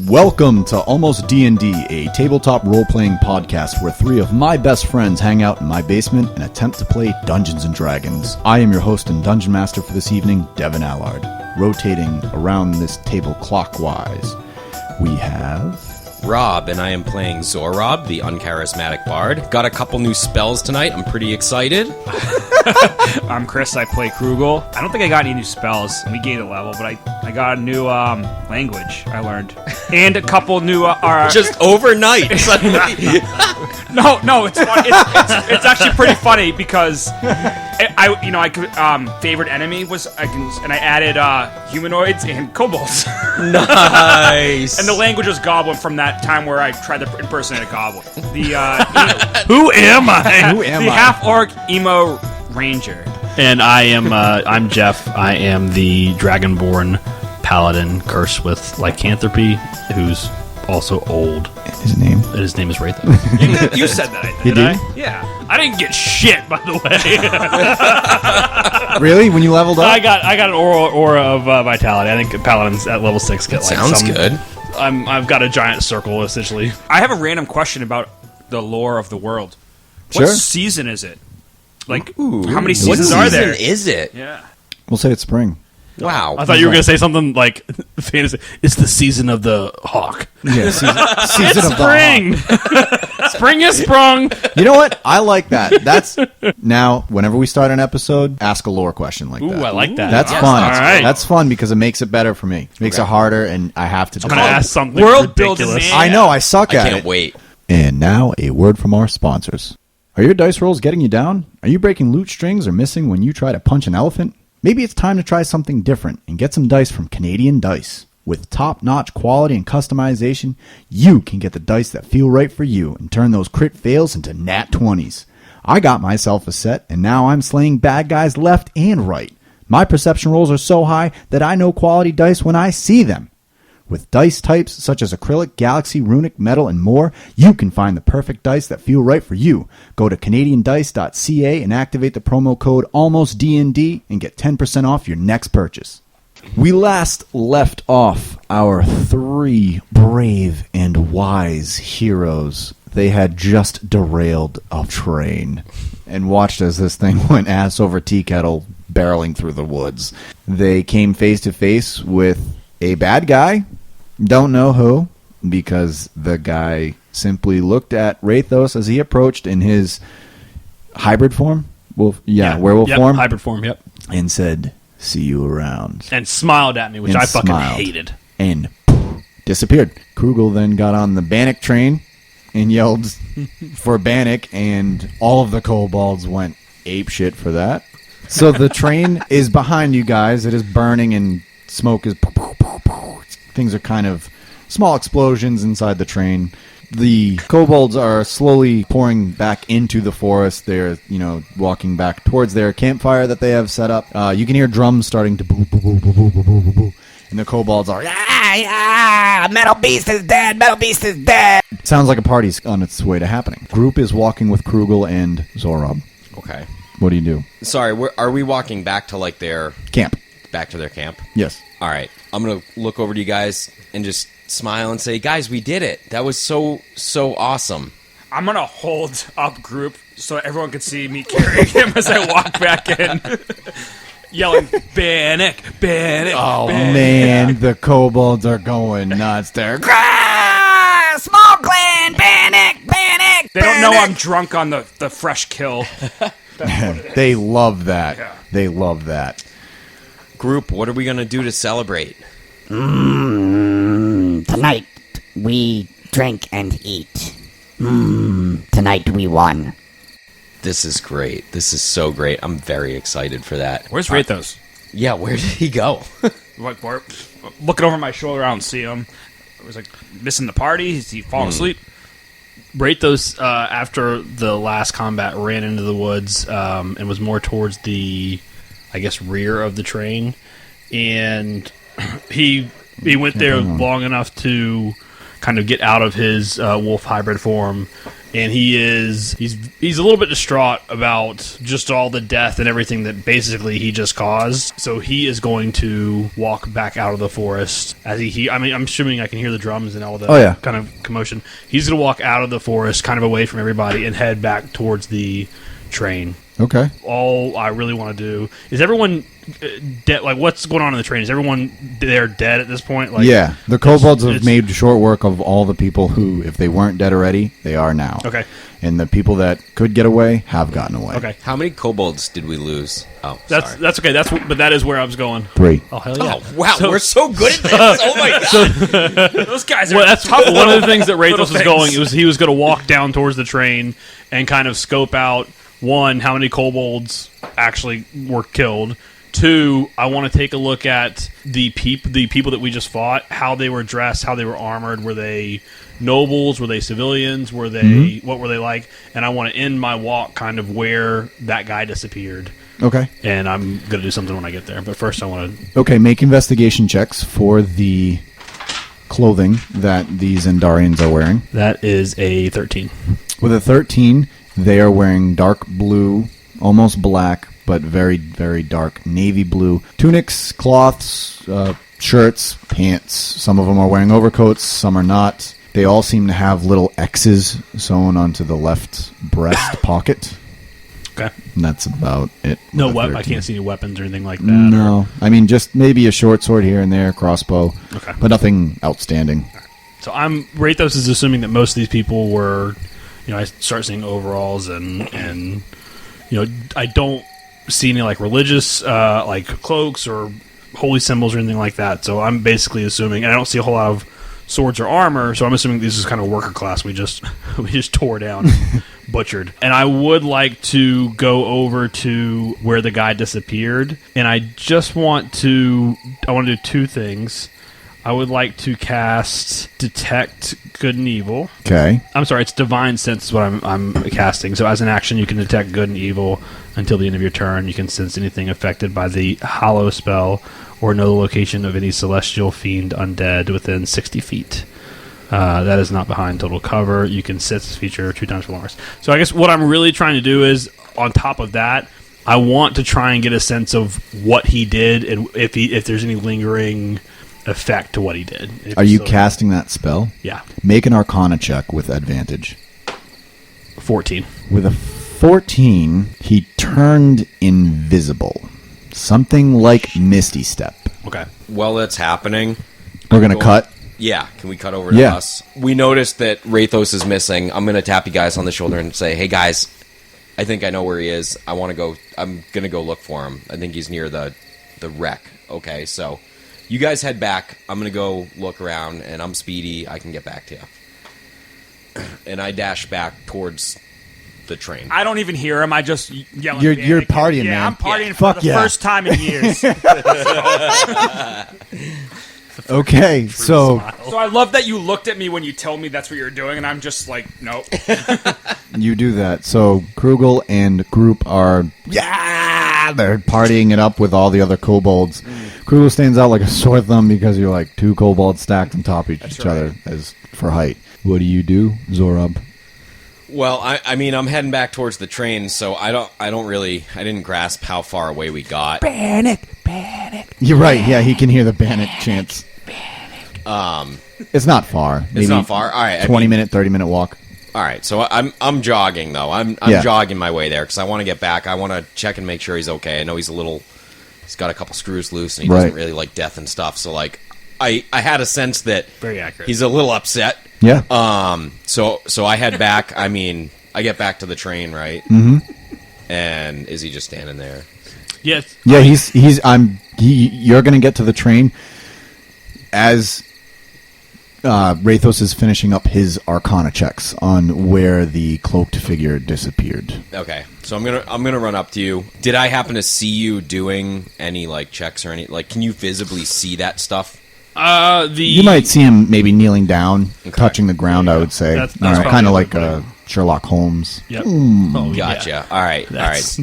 Welcome to Almost D&D, a tabletop role-playing podcast where three of my best friends hang out in my basement and attempt to play Dungeons & Dragons. I am your host and Dungeon Master for this evening, Devin Allard. Rotating around this table clockwise, we have... Rob, and I am playing Zorob, the uncharismatic bard. Got a couple new spells tonight. I'm pretty excited. I'm Chris. I play Krugel. I don't think I got any new spells. We gained a level, but I got a new language I learned. And a couple new... Just overnight. No, it's funny. It's actually pretty funny because I favorite enemy was and I added humanoids and kobolds. Nice. And the language was Goblin from that time where I tried to impersonate a Goblin. Who am I? The half-orc emo ranger. And I'm Jeff. I am the Dragonborn Paladin cursed with lycanthropy, who's also old. And his name? And his name is Wraithos. You said that, I think. You did? Yeah. I didn't get shit, by the way. Really? When you leveled up? I got an aura of vitality. I think Paladins at level 6 get Sounds good. I've got a giant circle, essentially. I have a random question about the lore of the world. Sure. What season is it? Like, Ooh, how many what seasons are there? season is it? Yeah. We'll say it's spring. Wow. I thought you were going to say something like fantasy. It's the season of the hawk. Yeah, season It's of spring. Spring is sprung. You know what? I like that. That's now, whenever we start an episode, ask a lore question like Ooh, that. I like that. That's Yes, fun. all right. That's fun because it makes it better for me. Makes it harder, and I have to I'm going to ask something World building, ridiculous. man. I know, I suck I at can't it. wait. And now, a word from our sponsors. Are your dice rolls getting you down? Are you breaking loot strings or missing when you try to punch an elephant? Maybe it's time to try something different and get some dice from Canadian Dice. With top-notch quality and customization, you can get the dice that feel right for you and turn those crit fails into nat 20s. I got myself a set, and now I'm slaying bad guys left and right. My perception rolls are so high that I know quality dice when I see them. With dice types such as acrylic, galaxy, runic, metal, and more, you can find the perfect dice that feel right for you. Go to CanadianDice.ca and activate the promo code ALMOSTDND and get 10% off your next purchase. We last left off our three brave and wise heroes. They had just derailed a train and watched as this thing went ass over tea kettle, barreling through the woods. They came face to face with a bad guy. Don't know who, because the guy simply looked at Wraithos as he approached in his hybrid form, werewolf form, hybrid form, yep, and said, "See you around," and smiled at me, which and I fucking smiled, hated, and disappeared. Krugel then got on the Bannock train and yelled for Bannock, and all of the kobolds went apeshit for that. So the train is behind you guys. It is burning, and smoke is... Things are kind of small explosions inside the train. The kobolds are slowly pouring back into the forest. They're, walking back towards their campfire that they have set up. You can hear drums starting to boo, boo, boo, boo, boo, boo, boo, boo. And the kobolds are, Metal Beast is dead! Metal Beast is dead! Sounds like a party's on its way to happening. Group is walking with Krugel and Zorob. Okay. What do you do? Sorry, are we walking back to their... Camp. Back to their camp? Yes. All right. I'm going to look over to you guys and just smile and say, guys, we did it. That was so awesome. I'm going to hold up group so everyone can see me carrying him as I walk back in. Yelling, Bannock, Bannock, Oh, Bannock. man, the kobolds are going nuts there. Small clan, Bannock, Bannock. They don't know I'm drunk on the fresh kill. They love that. Yeah. They love that. Group, what are we going to do to celebrate? Tonight we drink and eat. Tonight we won. This is great. This is so great. I'm very excited for that. Where's Wraithos? Yeah, where did he go? Like, looking over my shoulder, I don't see him. I was like, missing the party? Is he falling asleep? Wraithos, after the last combat, ran into the woods and was more towards the, I guess, rear of the train, and he went there long enough to kind of get out of his wolf hybrid form and he's a little bit distraught about just all the death and everything that basically he just caused. So he is going to walk back out of the forest as I'm assuming I can hear the drums and all the kind of commotion. He's going to walk out of the forest, kind of away from everybody, and head back towards the train. Okay. All I really want to do is everyone dead. Like, what's going on in the train? Is everyone there dead at this point? Like, yeah, the kobolds have made short work of all the people who, if they weren't dead already, they are now. Okay. And the people that could get away have gotten away. Okay. How many kobolds did we lose? Oh, sorry. That's okay. But that is where I was going. 3. Oh, hell yeah! Oh, wow, we're so good at this. Oh my god, Those guys are Well, that's tough. one of the things that Rathos was things. going. He was going to walk down towards the train and kind of scope out, one, how many kobolds actually were killed. 2, I want to take a look at the people that we just fought, how they were dressed, how they were armored. Were they nobles? Were they civilians? Were they what were they like? And I want to end my walk kind of where that guy disappeared. Okay. And I'm going to do something when I get there. But first I want to... Okay, make investigation checks for the clothing that the Zendarians are wearing. That is a 13. With a 13, they are wearing dark blue, almost black, but very, very dark navy blue tunics, cloths, shirts, pants. Some of them are wearing overcoats, some are not. They all seem to have little X's sewn onto the left breast pocket. Okay. And that's about it. No, with a I 13. can't see any weapons or anything like that. No. I mean, just maybe a short sword here and there, crossbow. Okay. But nothing outstanding. So Rathos is assuming that most of these people were, I start seeing overalls and I don't see any like religious like cloaks or holy symbols or anything like that. So I'm basically assuming, and I don't see a whole lot of swords or armor. So I'm assuming this is kind of worker class. We just tore down, butchered. And I would like to go over to where the guy disappeared, and I want to do 2 things. I would like to cast Detect Good and Evil. Okay. I'm sorry, it's Divine Sense is what I'm casting. So as an action, you can detect good and evil until the end of your turn. You can sense anything affected by the Hollow spell or know the location of any celestial, fiend, undead within 60 feet. That is not behind total cover. You can sense this feature 2 times for longer. So I guess what I'm really trying to do is, on top of that, I want to try and get a sense of what he did and if there's any lingering effect to what he did. Are you casting that spell? Yeah. Make an Arcana check with advantage. 14. With a 14, he turned invisible. Something like Misty Step. Okay. While that's happening, We're going to cut. yeah, can we cut over to us? We noticed that Rathos is missing. I'm going to tap you guys on the shoulder and say, hey guys, I think I know where he is. I'm going to go look for him. I think he's near the wreck. Okay, so you guys head back. I'm going to go look around, and I'm speedy. I can get back to you. And I dash back towards the train. I don't even hear him. I just yell. You're partying, yeah, man. I'm partying Yeah. for Fuck the yeah. first time in years. Okay, so So I love that you looked at me when you told me that's what you're doing, and I'm just like, nope. you do that. So Krugel and group are, they're partying it up with all the other kobolds. Krugel stands out like a sore thumb because you're like 2 kobolds stacked on top of each other as for height. What do you do, Zorab? Well, I mean, I'm heading back towards the train, so I didn't grasp how far away we got. Panic. You're right. Yeah, he can hear the Bannock chants. It's not far. It's not far. All right, 20-minute, 30-minute walk. All right, so I'm jogging though. I'm jogging my way there because I want to get back. I want to check and make sure he's okay. I know he's got a couple screws loose and he doesn't really like death and stuff. So like, I had a sense that Very accurate. he's a little upset. Yeah. So I head back. I mean, I get back to the train, right? Mm-hmm. And is he just standing there? Yes. Yeah, you're going to get to the train as Rathos is finishing up his Arcana checks on where the cloaked figure disappeared. Okay, so I'm gonna run up to you. Did I happen to see you doing any like checks or any like? Can you visibly see that stuff? You might see him maybe kneeling down, touching the ground. I would say, That's kind probably of like okay. Sherlock Holmes. Yep. Gotcha. Yeah. All right. That's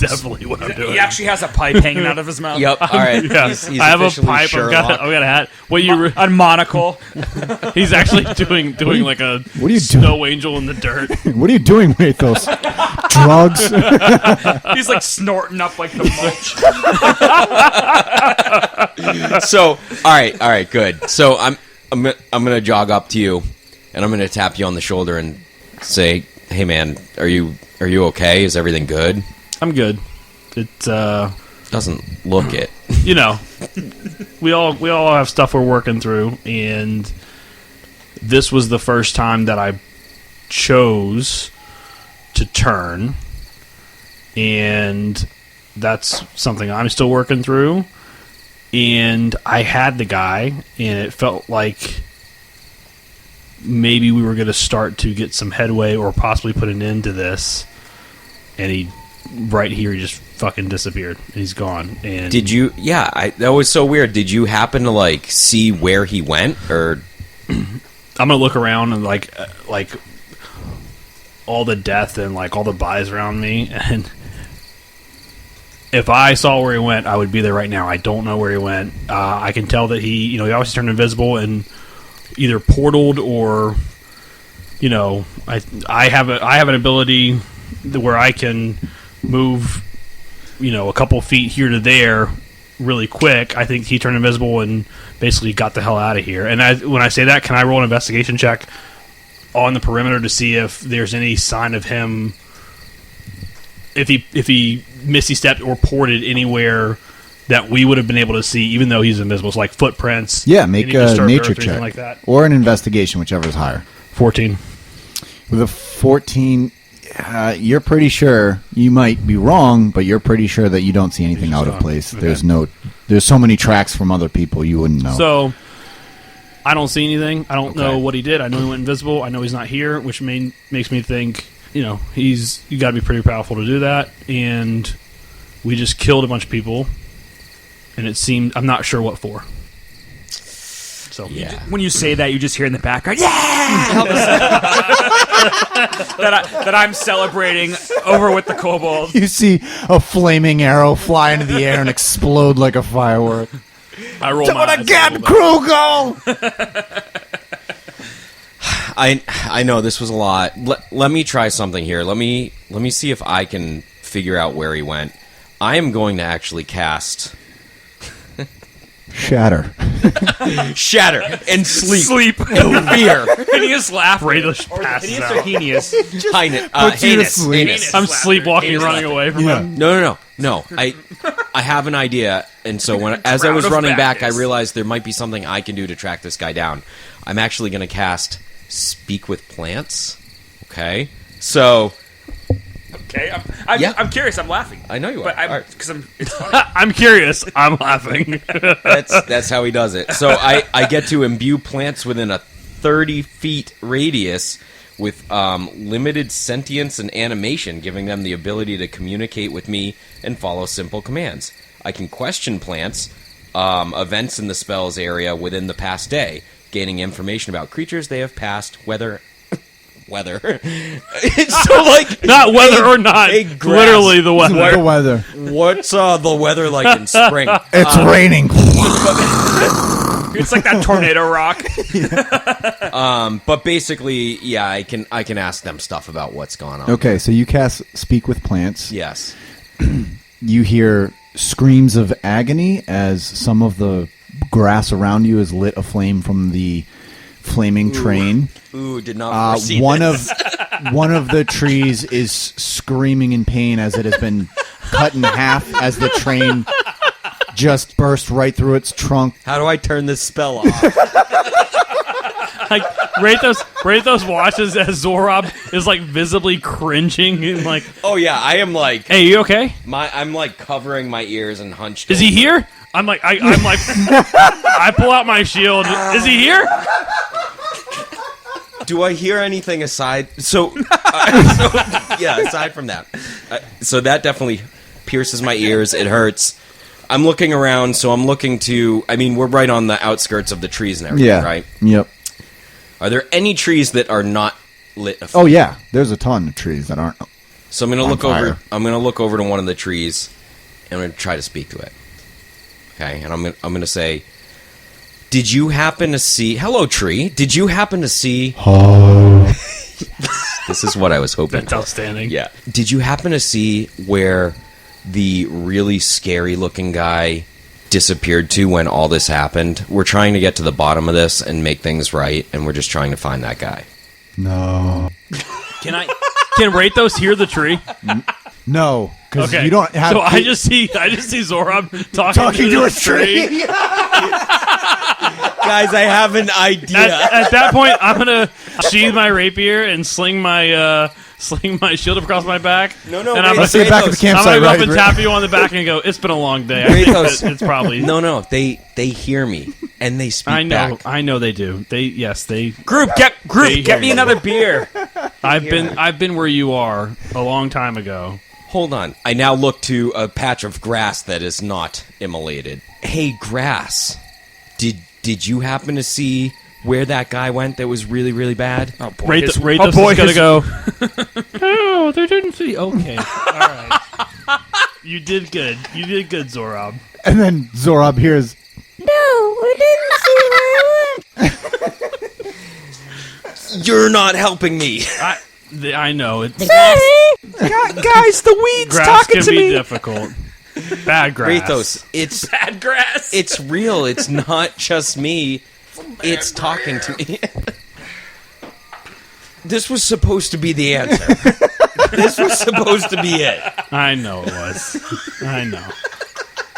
definitely what I'm doing. He actually has a pipe hanging out of his mouth. Yep. All right. Yeah, He's I have a officially pipe. I've got Sherlock. a hat. What you? A monocle. He's actually doing like a What are you snow angel in the dirt. What are you doing, Rathos? Drugs? He's like snorting up like the mulch. So, all right, good. So I'm gonna jog up to you, and I'm gonna tap you on the shoulder and say, "Hey, man, are you okay? Is everything good?" I'm good. It Doesn't look it. you know, we all have stuff we're working through, and this was the first time that I chose to turn, and that's something I'm still working through. And I had the guy, and it felt like maybe we were going to start to get some headway or possibly put an end to this. And he just fucking disappeared. He's gone. And Did you? Yeah, that was so weird. Did you happen to like see where he went, or? I'm gonna look around and like all the death and like all the bodies around me, and if I saw where he went, I would be there right now. I don't know where he went. I can tell that he obviously turned invisible and either portaled or, I have an ability where I can move, a couple feet here to there really quick. I think he turned invisible and basically got the hell out of here. And when I say that, can I roll an investigation check on the perimeter to see if there's any sign of him, if he misty stepped or ported anywhere that we would have been able to see, even though he's invisible? So like footprints. Yeah, make any a disturbed nature earth or anything check. like that. Or an investigation, whichever is higher. 14. With a 14, you're pretty sure, you might be wrong, but you're pretty sure that you don't see anything out of place. Okay. There's so many tracks from other people you wouldn't know. So I don't see anything. I don't know Okay. what he did. I know he went invisible. I know he's not here, which makes me think, you got to be pretty powerful to do that. And we just killed a bunch of people, and it seemed, I'm not sure what for. So Yeah. When you say that, you just hear in the background, yeah! that I'm celebrating over with the kobold. you see a flaming arrow fly into the air and explode like a firework. I roll Do my it eyes again, a little bit. Krugel! I know this was a lot. Let me try something here. Let me see if I can figure out where he went. I am going to actually cast Shatter. Shatter and Sleep. And Fear. Phineas laugh. Radish passes Phineas out. or Heinous? Puts you to sleep. Heinous. I'm Slapper. sleepwalking, Heinous running slapper. away from Yeah. him. No. I have an idea, and so as I was Crown of running back, I Bacchus. realized there might be something I can do to track this guy down. I'm actually going to cast Speak with Plants. Okay, so Okay, Yeah. I'm curious. I'm laughing. I know you are. But All right. because it's funny. I'm curious. I'm laughing. that's how he does it. So I get to imbue plants within a 30 feet radius with limited sentience and animation, giving them the ability to communicate with me and follow simple commands. I can question plants, events in the spell's area within the past day, gaining information about creatures they have passed, weather. It's so like Not whether or not. a grass. Literally the weather. The weather. What's the weather like in spring? It's raining. It's like that tornado rock. But basically, yeah, I can ask them stuff about what's going on. Okay, so you cast Speak with Plants. Yes. You hear screams of agony as some of the grass around you is lit aflame from the flaming train. Ooh, did not foresee One this. of the trees is screaming in pain as it has been cut in half as the train just burst right through its trunk. How do I turn this spell off? Like Rathos watches as Zorob is like visibly cringing and like, Oh yeah, I am like "Hey, you okay? I'm like covering my ears and hunched. Is he over. here?" I'm like, I pull out my shield. Is he here? Do I hear anything aside? Yeah, aside from that. So that definitely pierces my ears. It hurts. I'm looking around, so I'm looking to. I mean, we're right on the outskirts of the trees and everything, Yeah. right? Yep. Are there any trees that are not lit? Oh yeah, there's a ton of trees that aren't. So I'm gonna On look fire. over. I'm gonna look over to one of the trees, and I'm gonna try to speak to it. Okay, and I'm gonna say, "Did you happen to see? Hello, tree. Did you happen to see? This is what I was hoping. That's for. outstanding. Yeah. Did you happen to see where the really scary-looking guy disappeared to when all this happened? We're trying to get to the bottom of this and make things right, and we're just trying to find that guy." No. Can Rathos hear the tree? No, because Okay. you don't have. So I just see Zorab talking to a tree. Guys, I have an idea. At that point, I'm gonna sheathe my rapier and sling my shield across my back. No, and I'm Rathos, Let's get back to the Rathos. I'm campsite, gonna go right? up and tap you on the back and go, "It's been a long day. I think Rathos. that it's probably." No, they hear me and they speak I know, back. I know they do. They Group, They get me hear another beer. I've been where you are a long time ago. Hold on. I now look to a patch of grass that is not immolated. Hey, grass. Did you happen to see where that guy went that was really, really bad? Oh boy, Rathos is gonna go. Oh, they didn't see. Okay, all right. You did good. You did good, Zorab. And then Zorab hears, No, we didn't see where You're not helping me. I know it's guys, the weeds grass talking can to be me. difficult. Bad grass. Rathos, it's Bad grass. it's real. It's not just me. It's talking to me. This was supposed to be the answer. This was supposed to be it. I know it was. I know.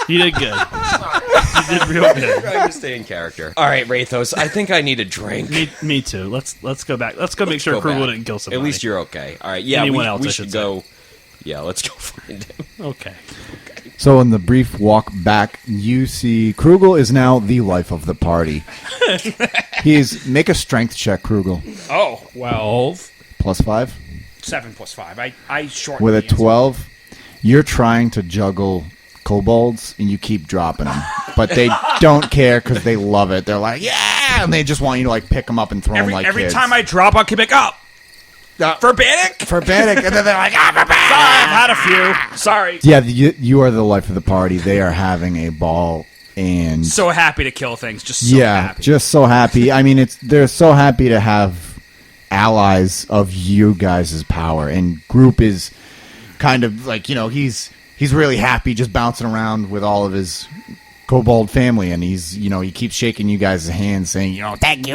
You did good. You did real good. Trying to stay in character. All right, Rathos. I think I need a drink. Me too. Let's go back. Let's go make sure Go Krugel back. didn't kill somebody. At least you're okay. All right. Yeah, Anyone else, we I should should go. Yeah, let's go find him. okay. So in the brief walk back, you see Krugel is now the life of the party. Make a strength check, Krugel. Oh, 12. +5. 7 + 5. I shortened With a the answer. 12, you're trying to juggle kobolds and you keep dropping them. But they don't care because they love it. They're like, yeah! And they just want you to like pick them up and throw them like Every kids. time I drop, I'll keep it up. For Bannock? For Bannock. And then they're like, ah, Sorry, I've had a few. Sorry. yeah, you are the life of the party. They are having a ball. And So happy to kill things. Just so yeah, happy. just so happy. I mean, they're so happy to have allies of you guys' power. And Group is kind of like, he's really happy just bouncing around with all of his kobold family, and he keeps shaking you guys' hands saying, Thank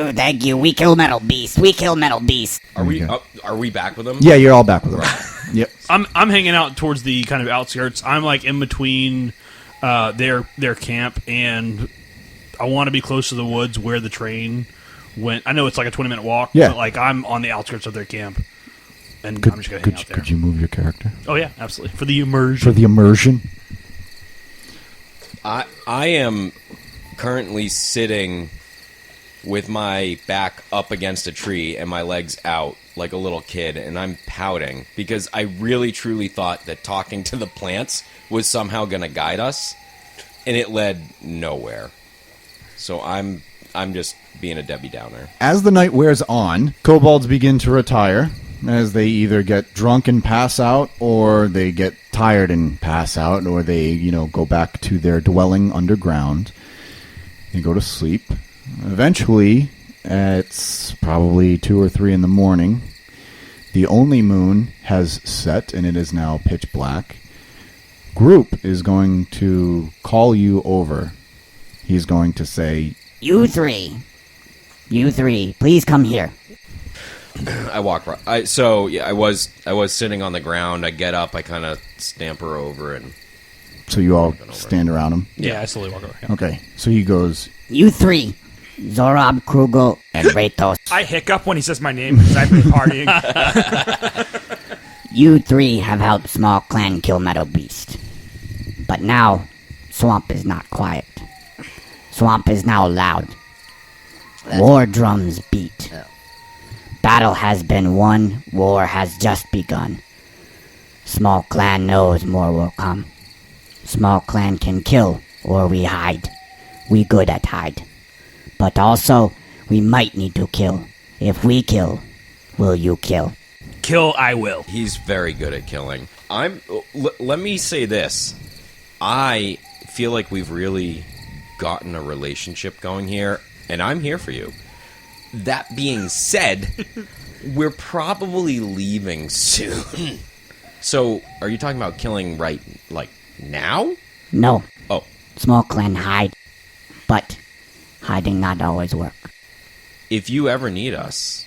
you. We kill metal beast. Are we? Okay. Are we back with him? yeah, you're all back with him. Yep. I'm hanging out towards the kind of outskirts. I'm like in between their camp, and I want to be close to the woods where the train went. I know it's like a 20-minute walk, Yeah. but like I'm on the outskirts of their camp, and I'm just gonna hang out there. Could you move your character Oh yeah, absolutely for the immersion. for the immersion? I am currently sitting with my back up against a tree and my legs out like a little kid, and I'm pouting because I really truly thought that talking to the plants was somehow going to guide us, and it led nowhere. So I'm just being a Debbie Downer. As the night wears on, kobolds begin to retire as they either get drunk and pass out, or they get tired and pass out, or they, go back to their dwelling underground. They go to sleep. Eventually, it's probably 2 or 3 in the morning. The only moon has set, and it is now pitch black. Group is going to call you over. He's going to say, You three, please come here. I walk right. I was sitting on the ground. I get up. I kind of stamp her over, and so you all stand around him. Yeah, I slowly walk over. Yeah. Okay, so he goes, You three, Zorab, Krugel, and Rathos. I hiccup when he says my name because I've been partying. You three have helped Small Clan kill Metal Beast. But now, Swamp is not quiet. Swamp is now loud. War drums beat. Battle has been won, war has just begun. Small Clan knows more will come. Small Clan can kill, or we hide. We good at hide. But also, we might need to kill. If we kill, will you kill? Kill, I will. He's very good at killing. Let me say this. I feel like we've really gotten a relationship going here, and I'm here for you. That being said, we're probably leaving soon. So, are you talking about killing now? No. Oh. Small clan hide. But hiding not always work. If you ever need us,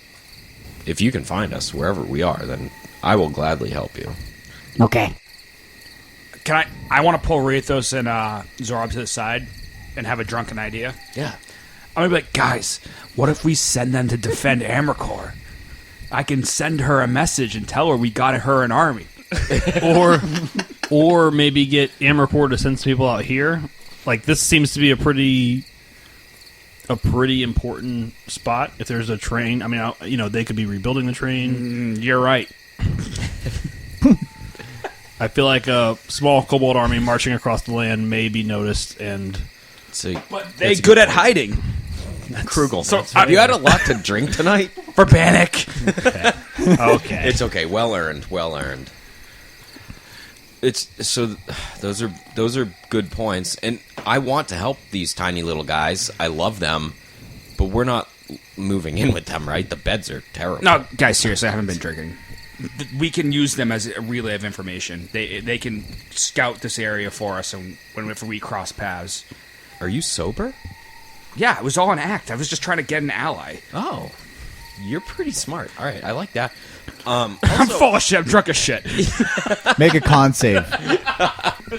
if you can find us wherever we are, then I will gladly help you. Okay. I want to pull Rathos and Zorob to the side and have a drunken idea. Yeah. I'm going to be like, guys, what if we send them to defend Amarcor? I can send her a message and tell her we got her an army. or maybe get Amarcor to send some people out here. Like, this seems to be a pretty important spot. If there's a train, I mean, they could be rebuilding the train. You're right. I feel like a small kobold army marching across the land may be noticed, and But they good at hiding. Krugel. So, Have you had a lot to drink tonight? For Bannock. okay, It's okay. Well earned. Well earned. Those are good points, and I want to help these tiny little guys. I love them, but we're not moving in with them, right? The beds are terrible. No, guys, seriously, I haven't been drinking. We can use them as a relay of information. They can scout this area for us, and whenever we cross paths. Are you sober? Yeah, it was all an act. I was just trying to get an ally. Oh, you're pretty smart. All right, I like that. I'm full of shit. I'm drunk as shit. Make a con save.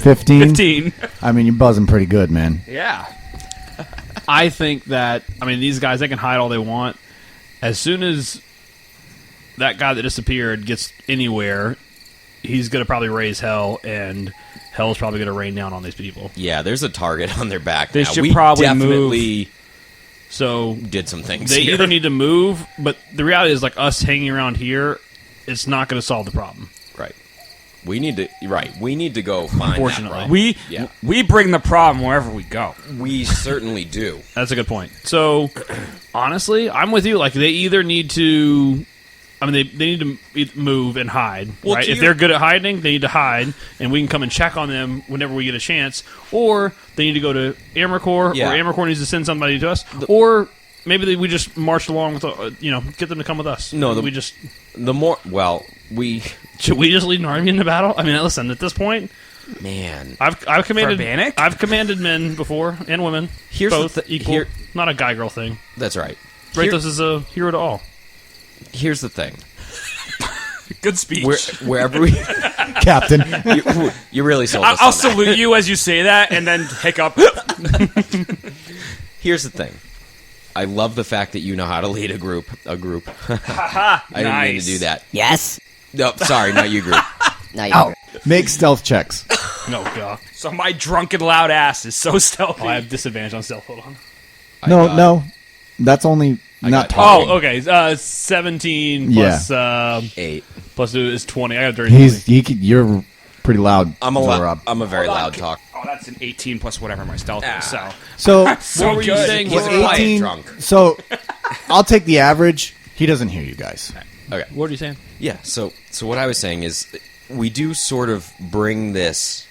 15? 15. I mean, you're buzzing pretty good, man. Yeah. I think that these guys, they can hide all they want. As soon as that guy that disappeared gets anywhere, he's going to probably raise hell, and hell's probably going to rain down on these people. Yeah, there's a target on their back. They now. should We probably definitely So did some things. they here. either need to move, but the reality is, like, us hanging around here, it's not going to solve the problem. Right. We need to go find that Unfortunately. problem. We bring the problem wherever we go. We certainly do. That's a good point. So, honestly, I'm with you. Like, they either need to... they need to move and hide, Well, right? to If they're good at hiding, they need to hide, and we can come and check on them whenever we get a chance. Or they need to go to Amarcor, Yeah. or Amarcor needs to send somebody to us. Or maybe we just march along with, get them to come with us. No, we just... Should we just lead an army into battle? I mean, listen, at this point... Man. I've commanded Bannock? I've commanded men before, and women. Here's the both equal. here- Not a guy-girl thing. That's right. Rathos is a hero to all. Here's the thing. Good speech. Wherever we... Captain. You really sold us I'll on that. salute you as you say that, and then hiccup. Here's the thing. I love the fact that you know how to lead a group. I didn't mean to do that. Yes? No, sorry, not you, group. No, Oh, make stealth checks. No, God. So my drunken loud ass is so stealthy. Oh, I have disadvantage on stealth. Hold on. No. That's only not got- talking. Oh, okay. 17 plus 8. plus 2 is 20. I got a dirty 20. You're pretty loud. I'm Zorab. a very loud talker. Oh, that's an 18 plus whatever my stealth is. So So so What were you good. saying? He's with a quiet 18, drunk. so I'll take the average. He doesn't hear you guys. Okay. What are you saying? Yeah, so what I was saying is we do sort of bring this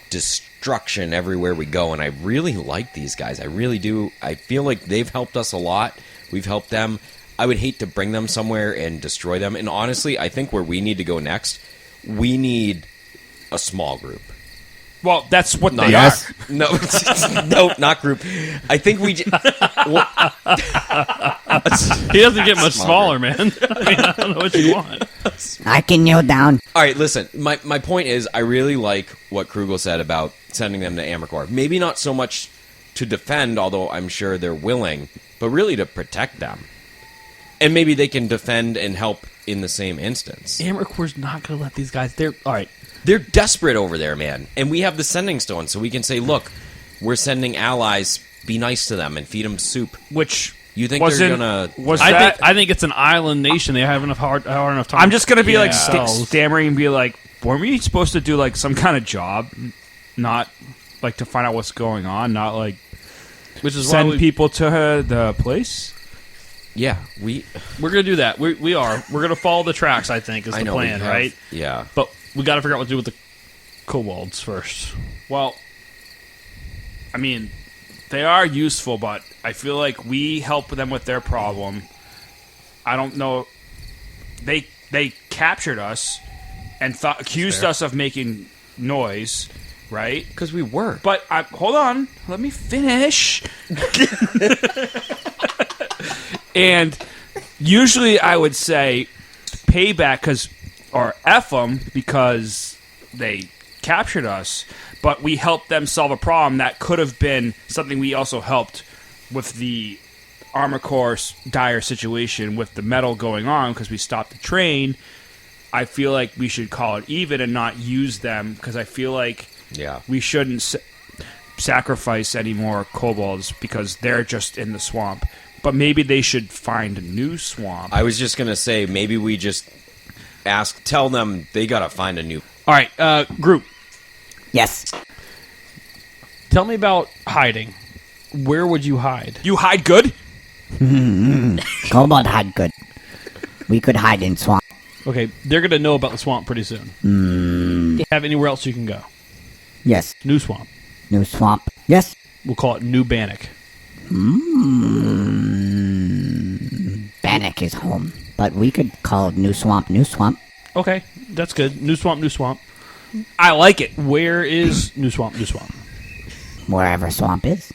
destruction everywhere we go, and I really like these guys. I really do. I feel like they've helped us a lot. We've helped them. I would hate to bring them somewhere and destroy them. And honestly, I think where we need to go next, we need a small group. Well, that's what they Yes. are. No, no, not group. I think we. Well, He doesn't get much Smaller. smaller, man. I mean, I don't know what you want. I can kneel down. all right, listen. My point is, I really like what Krugel said about sending them to Amarcor. Maybe not so much to defend, although I'm sure they're willing, but really to protect them. And maybe they can defend and help in the same instance. Amarcor's not going to let these guys... All right. They're desperate over there, man. And we have the sending stone, so we can say, look, we're sending allies. Be nice to them and feed them soup. Which You think they're wasn't- gonna... was I that? think it's an island nation. They have hard enough time. I'm just gonna be like Yeah. stammering and be like, weren't we supposed to do like some kind of job, not like to find out what's going on, not like Which is why send we... people to the place? Yeah, we're gonna do that. We are. We're gonna follow the tracks. I think is the plan, right? Yeah, but we got to figure out what to do with the kobolds first. Well, I mean, they are useful, but I feel like we help them with their problem. I don't know. They captured us and accused us of making noise, right? because we were. But hold on, let me finish. And usually I would say payback or F them because they captured us, but we helped them solve a problem that could have been something we also helped with the Armor Corps dire situation with the metal going on because we stopped the train. I feel like we should call it even and not use them because I feel like we shouldn't sacrifice any more kobolds because they're just in the swamp. But maybe they should find a new swamp. I was just gonna say maybe we just tell them they gotta find a new. All right, group. Yes. Tell me about hiding. Where would you hide? You hide good? Kobold hide good. We could hide in swamp. Okay, they're gonna know about the swamp pretty soon. Do you have anywhere else you can go? Yes. New swamp. New swamp. Yes. We'll call it New Bannock. Bannock is home. But we could call it New Swamp, New Swamp. Okay, that's good. New swamp, New Swamp. I like it. Where is New Swamp, New Swamp? Wherever swamp is.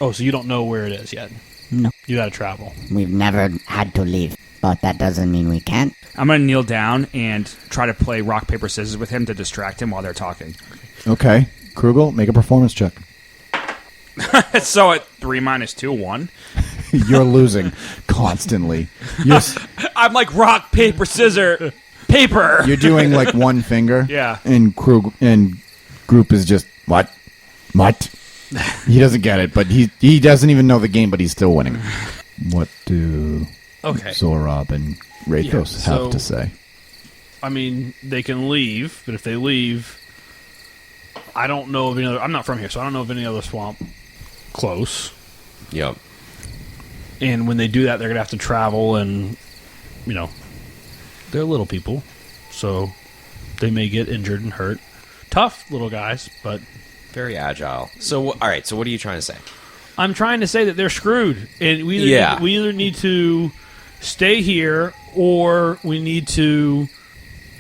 Oh, so you don't know where it is yet? No. You gotta travel. We've never had to leave. But that doesn't mean we can't. I'm going to kneel down and try to play rock, paper, scissors with him to distract him while they're talking. Okay. Krugel, make a performance check. So at 3 minus 2, 1. You're losing constantly. I'm like rock, paper, scissor, paper. You're doing like one finger. Yeah. And Group is just, what? He doesn't get it, but he doesn't even know the game, but he's still winning. What do Zorab and Rathos have to say? I mean, they can leave, but if they leave, I don't know of any other... I'm not from here, so I don't know of any other swamp close. Yep. And when they do that, they're going to have to travel, and, they're little people, so they may get injured and hurt. Tough little guys, but... Very agile. So, all right, so what are you trying to say? I'm trying to say that they're screwed, and we either need to stay here, or we need to...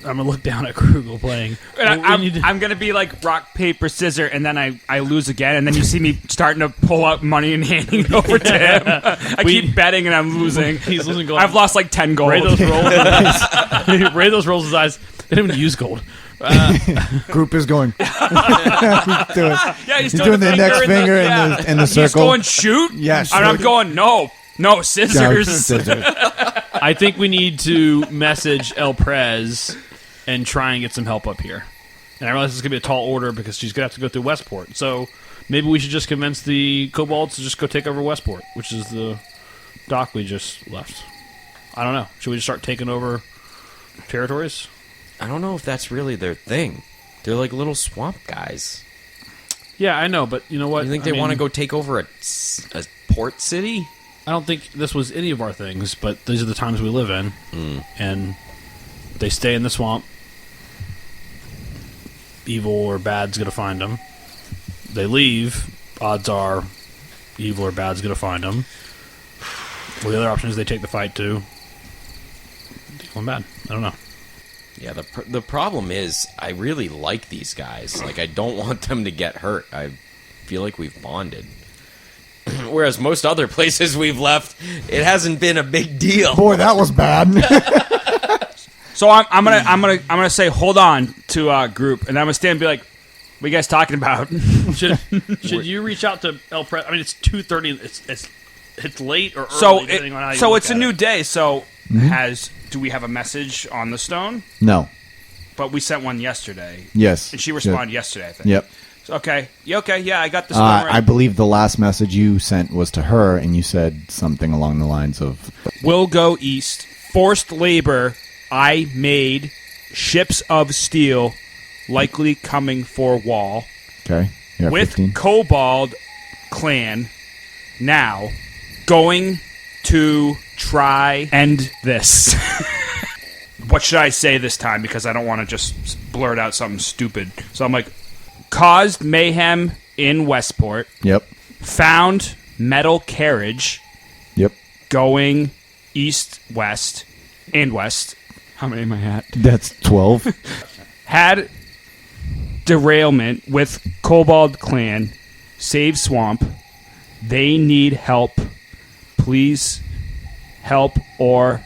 I'm going to look down at Krugel playing. And I'm going to be like rock, paper, scissor, and then I lose again, and then you see me starting to pull out money and handing it over to him. I keep betting, and I'm losing. He's losing gold. I've lost like 10 gold. Rathos rolls his eyes. They didn't even use gold. Group is going. he's doing the index finger in the circle. He's going shoot. Yes, and I'm going no scissors. I think we need to message El Prez and try and get some help up here. And I realize this is going to be a tall order because she's going to have to go through Westport. So maybe we should just convince the kobolds to just go take over Westport, which is the dock we just left. I don't know. Should we just start taking over territories? I don't know if that's really their thing. They're like little swamp guys. Yeah, I know, but you know what? You think they want to go take over a port city? I don't think this was any of our things, but these are the times we live in. And they stay in the swamp. Evil or bad's going to find them. They leave. Odds are evil or bad's going to find them. Well, the other option is they take the fight to evil and bad. I don't know. Yeah, the problem is I really like these guys. Like, I don't want them to get hurt. I feel like we've bonded. Whereas most other places we've left, it hasn't been a big deal. Boy, that was bad. So I'm gonna say hold on to group, and I'm gonna stand and be like, "What are you guys talking about?" Should you reach out to El Press? I mean, it's 2:30. It's late or early. So it's a new day. So do we have a message on the stone? No. But we sent one yesterday. Yes. And she responded yesterday, I think. Yep. So, okay. Yeah, I got the stone right. I believe the last message you sent was to her, and you said something along the lines of, "We'll go east. Forced labor. I made ships of steel, likely coming for wall. Okay. With 15. Kobold clan now going to try end this. What should I say this time? Because I don't want to just blurt out something stupid. So I'm like, caused mayhem in Westport. Yep. Found metal carriage Yep. going east, west, and west. How many am I at? That's 12. Had derailment with Kobold Clan. Save Swamp. They need help. Please help or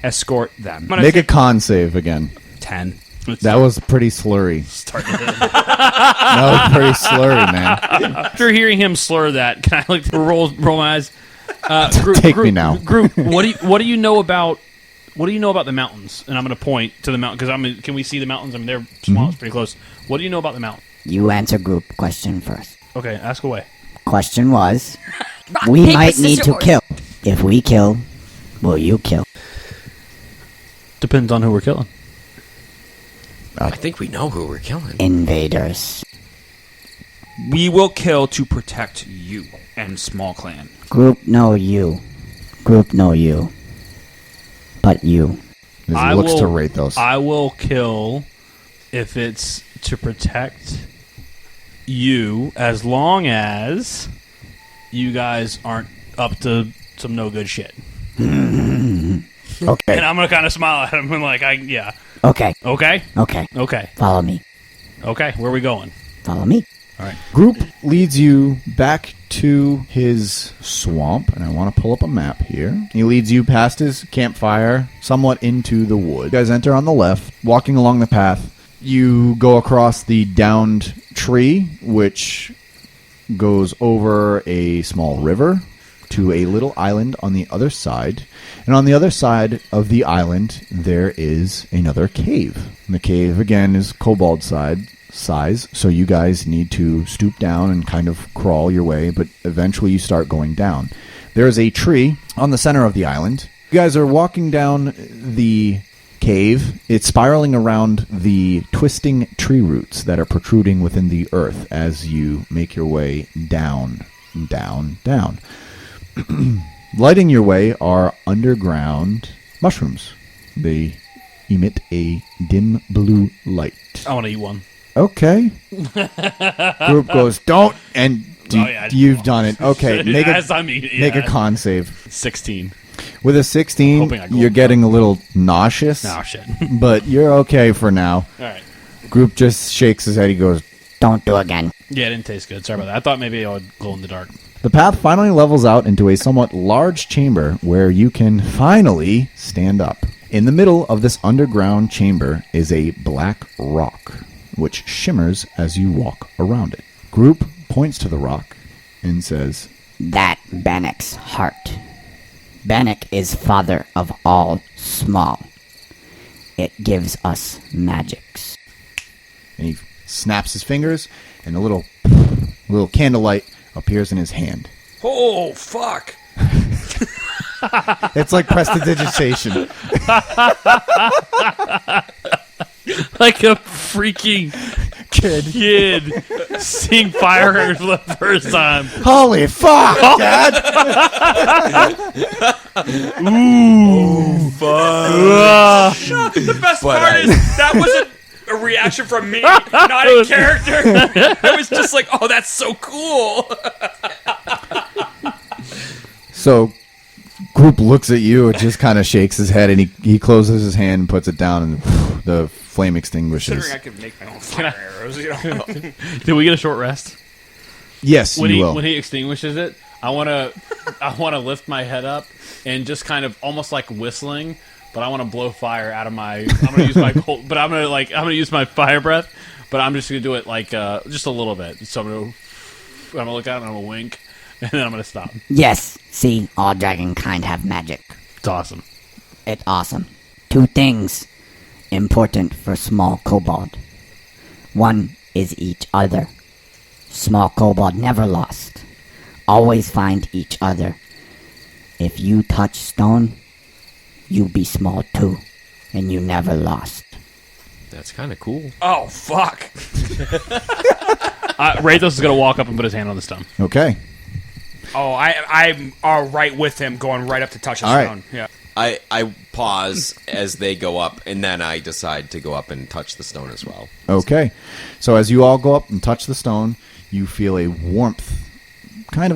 escort them. Make a con save again. 10. That was pretty slurry. That was pretty slurry, man. After hearing him slur that, can I like roll my eyes? Take me now. Group, what do you know about the mountains? And I'm going to point to the mountain because can we see the mountains? I mean, they're small, it's pretty close. What do you know about the mountain? You answer group question first. Okay, ask away. Question was, Rock, we paper, might need to scissors. kill. If we kill, will you kill? Depends on who we're killing. I think we know who we're killing. Invaders. We will kill to protect you and Small Clan. Group know you. Group know you. But you. As I he looks will- to rate those. I will kill if it's to protect you, as long as you guys aren't up to some no good shit. Okay. And I'm gonna kind of smile at him and like, yeah, Okay. okay, Okay. okay, Follow me. okay. Where are we going? Follow me. All right. Group leads you back to his swamp, and I want to pull up a map here. He leads you past his campfire, somewhat into the wood. You guys enter on the left, walking along the path. You go across the downed tree, which goes over a small river to a little island on the other side. And on the other side of the island, there is another cave. And the cave, again, is kobold size, so you guys need to stoop down and kind of crawl your way, but eventually you start going down. There is a tree on the center of the island. You guys are walking down the cave. It's spiraling around the twisting tree roots that are protruding within the earth as you make your way down, down, down. Lighting your way are underground mushrooms. They emit a dim blue light. I want to eat one. Okay. Group goes, don't, and Oh, yeah, you've done it. Okay, make As I'm eating, make a yeah. con save. 16. With a 16, Hoping I go you're up. getting a little nauseous, Oh shit. but you're okay for now. All right. Group just shakes his head. He goes, Don't do again. Yeah, it didn't taste good. Sorry about that. I thought maybe I would glow in the dark. the path finally levels out into a somewhat large chamber where you can finally stand up. In the middle of this underground chamber is a black rock, which shimmers as you walk around it. Group points to the rock and says, That Bannock's heart. Bannock is father of all small. It gives us magics. and he snaps his fingers, and a little candlelight appears in his hand. Oh, fuck. It's like prestidigitation. Like a freaking kid seeing fireworks for the first time. Holy fuck, Dad! The best part is that wasn't a reaction from me, not in character. I was just like, oh, that's so cool. So, Group looks at you and just kind of shakes his head, and he closes his hand and puts it down, and the flame extinguishes. Considering I could make my own fire arrows, you know. Did we get a short rest? Yes, When you he will. when he extinguishes it, I wanna lift my head up and just kind of almost like whistling, but I want to blow fire out of my. I'm gonna use my cold, but I'm gonna use my fire breath, but I'm just gonna do it like just a little bit. So I'm gonna look out and I'm gonna wink, and then I'm gonna stop. Yes, see, all dragon kind have magic. It's awesome. It's awesome. 2 things important for small kobold. One is each other. Small kobold never lost. Always find each other. If you touch stone, you be small too, and you never lost. That's kind of cool. Oh, fuck. Rathos is gonna walk up and put his hand on the stone. Okay. Oh, I'm right with him, going right up to touch the All right. stone. Yeah. I pause as they go up, and then I decide to go up and touch the stone as well. Okay. So as you all go up and touch the stone, you feel a warmth. Kind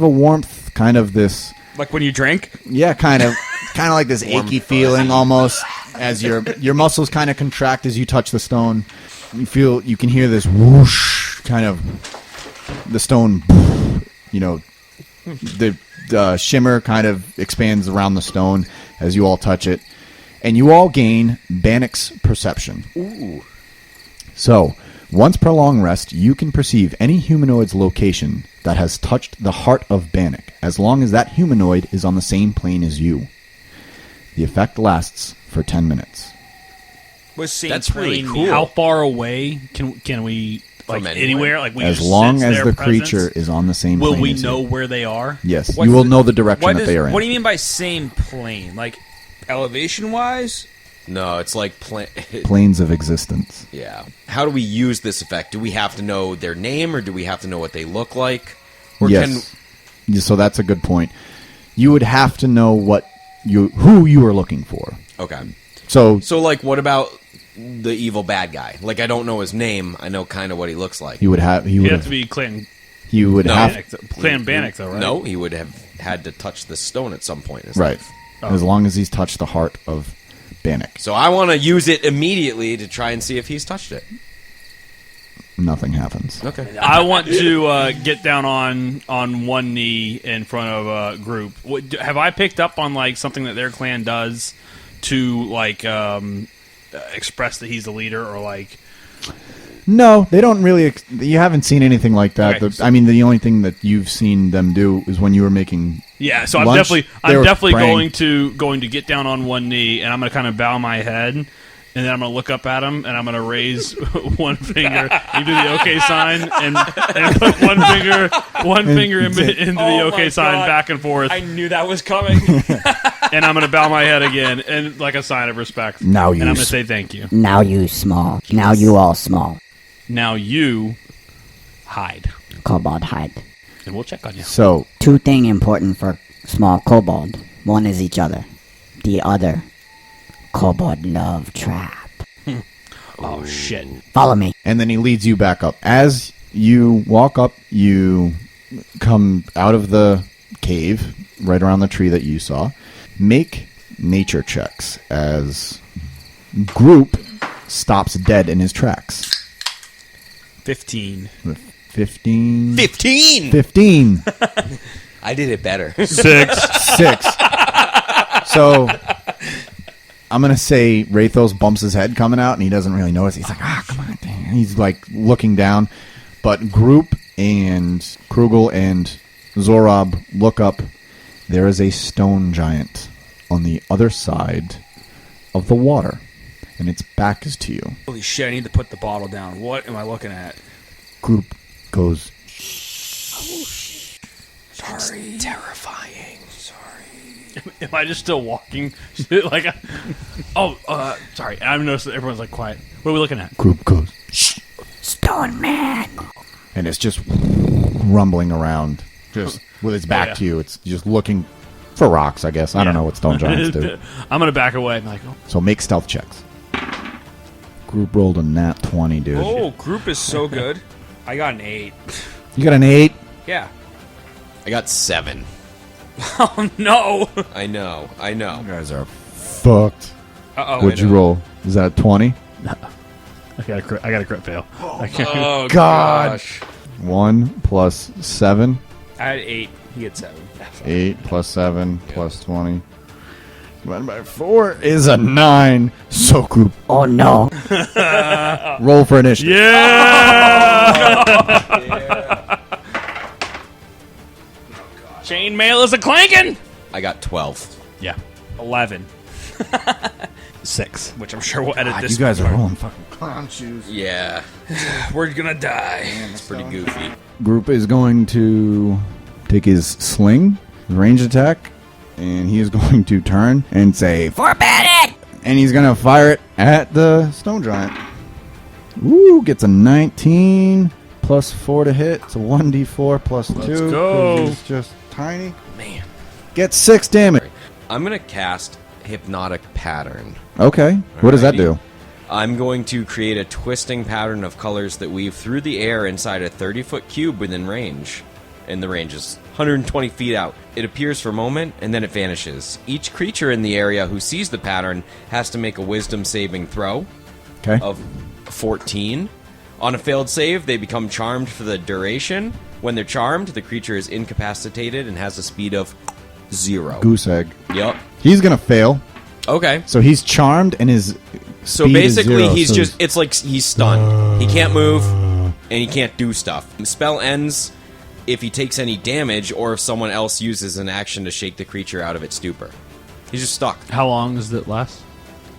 of this... Like when you drink? Yeah, kind of like this achy feeling almost as your muscles kind of contract as you touch the stone. You can hear this whoosh, kind of the stone, the shimmer kind of expands around the stone as you all touch it, and you all gain Bannock's perception. Ooh. So, once per long rest, you can perceive any humanoid's location that has touched the heart of Bannock, as long as that humanoid is on the same plane as you. The effect lasts for 10 minutes. That's really cool. How far away can we, like, anywhere? Like, we as just long sense as their the presence? creature is on the same Will plane we as know you. where they are? Yes, What's you will the- know the direction that they are in. What do you mean by same plane? Like elevation-wise? No, it's like Planes of existence. yeah. How do we use this effect? Do we have to know their name, or do we have to know what they look like? Or Yes. So that's a good point. You would have to know who you are looking for. Okay. So So, like, what about the evil bad guy? Like, I don't know his name. I know kind of what he looks like. you would have You have to be Clan Bannock, though, right? No, he would have had to touch the stone at some point in his right. life. As long as he's touched the heart of Bannock. So I want to use it immediately to try and see if he's touched it. Nothing happens. Okay. I want to get down on one knee in front of a group. Have I picked up on, like, something that their clan does to, like, express that he's the leader, or, like... No, they don't really. You haven't seen anything like that. Okay. I mean, the only thing that you've seen them do is when you were making. Yeah, so I'm lunch, they were definitely praying. going to get down on one knee, and I'm going to kind of bow my head, and then I'm going to look up at him, and I'm going to raise one finger. You do the OK sign, and put one finger into the OK sign, God. back and forth, I knew that was coming. and I'm going to bow my head again, and like a sign of respect. Now and you I'm going to say thank you. Now you small. Now you all small. Now you hide, Kobold hide. and we'll check on you. So Two thing important for small kobold. One is each other. The other, kobold love trap. Oh shit! Follow me. and then he leads you back up. As you walk up, you come out of the cave right around the tree that you saw. Make nature checks as Group stops dead in his tracks. 15. 15. 15! 15. I did it better. 6. 6. So I'm going to say Rathos bumps his head coming out, and he doesn't really notice. He's like, come on. Dang. He's like looking down. But Group and Krugel and Zorob look up. There is a stone giant on the other side of the water, and its back is to you. Holy shit, I need to put the bottle down. What am I looking at? Group goes, Sorry. Terrifying. Sorry. Am I just still walking? Like, sorry. I've noticed that everyone's like quiet. What are we looking at? Group goes, Stone man. and it's just rumbling around, just with its back yeah. to you. It's just looking for rocks, I guess. I don't know what stone giants do. I'm gonna back away. I'm like, So make stealth checks. Group rolled a nat 20, dude. Oh, group is so good. I got an 8. You got an 8? Yeah. I got 7. Oh, no. I know. You guys are fucked. Uh-oh. What'd you roll? Is that a 20? I got a crit fail. I can't. Oh, God. gosh. 1 plus 7. I had 8. He had 7. 8 plus 7 plus 20. Divided by 4 is a 9. So group, Oh no. roll for initiative. Yeah. Chainmail is a clanking. I got 12. Yeah. 11. 6. Which I'm sure we'll edit God, this. you guys are part. rolling fucking clown shoes. Yeah. We're gonna die. It's pretty goofy. Group is going to take his sling, his range attack, and he is going to turn and say, Forbid it. and he's going to fire it at the stone giant. Ooh, gets a 19 plus 4 to hit. It's a 1d4 plus 2. 'cause go. He's just tiny. Man. Get 6 damage. I'm going to cast Hypnotic Pattern. Okay. What does that Alrighty. do? I'm going to create a twisting pattern of colors that weave through the air inside a 30-foot cube within range. And the range is 120 feet out. It appears for a moment, and then it vanishes. Each creature in the area who sees the pattern has to make a wisdom saving throw Okay. of 14. On a failed save, they become charmed for the duration. When they're charmed, the creature is incapacitated and has a speed of 0. Goose egg. Yep. He's going to fail. Okay. So he's charmed and his So speed is basically, 0, he's so just, it's like he's stunned. He can't move, and he can't do stuff. The spell ends if he takes any damage or if someone else uses an action to shake the creature out of its stupor. He's just stuck. How long does it last?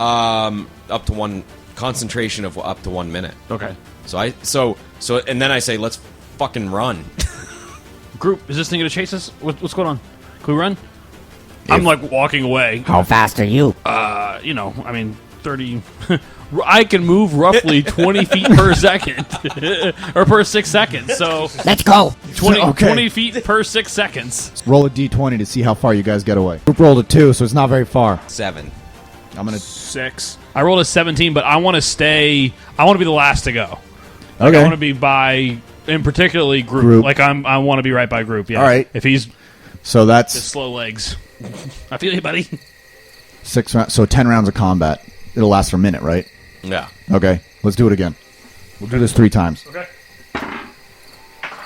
Up to 1 concentration of up to 1 minute. Okay. So and then I say, let's fucking run. Group, is this thing going to chase us? What's going on? Can we run? I'm like walking away. How fast are you? 30. I can move roughly 20 feet per second. Or per 6 seconds. So Let's go. 20, Okay. 20 feet per 6 seconds. roll a d20 to see how far you guys get away. Group rolled a 2, so it's not very far. 7. I'm going to... 6. I rolled a 17, but I want to stay. I want to be the last to go. I Okay. want to be by, and particularly group. Like I want to be right by group. Yeah. All right. If he's So just that's slow legs, I feel you, buddy. 6 rounds. So 10 rounds of combat. It'll last for a minute, right? Yeah. Okay. Let's do it again. We'll do this 3 times. Okay.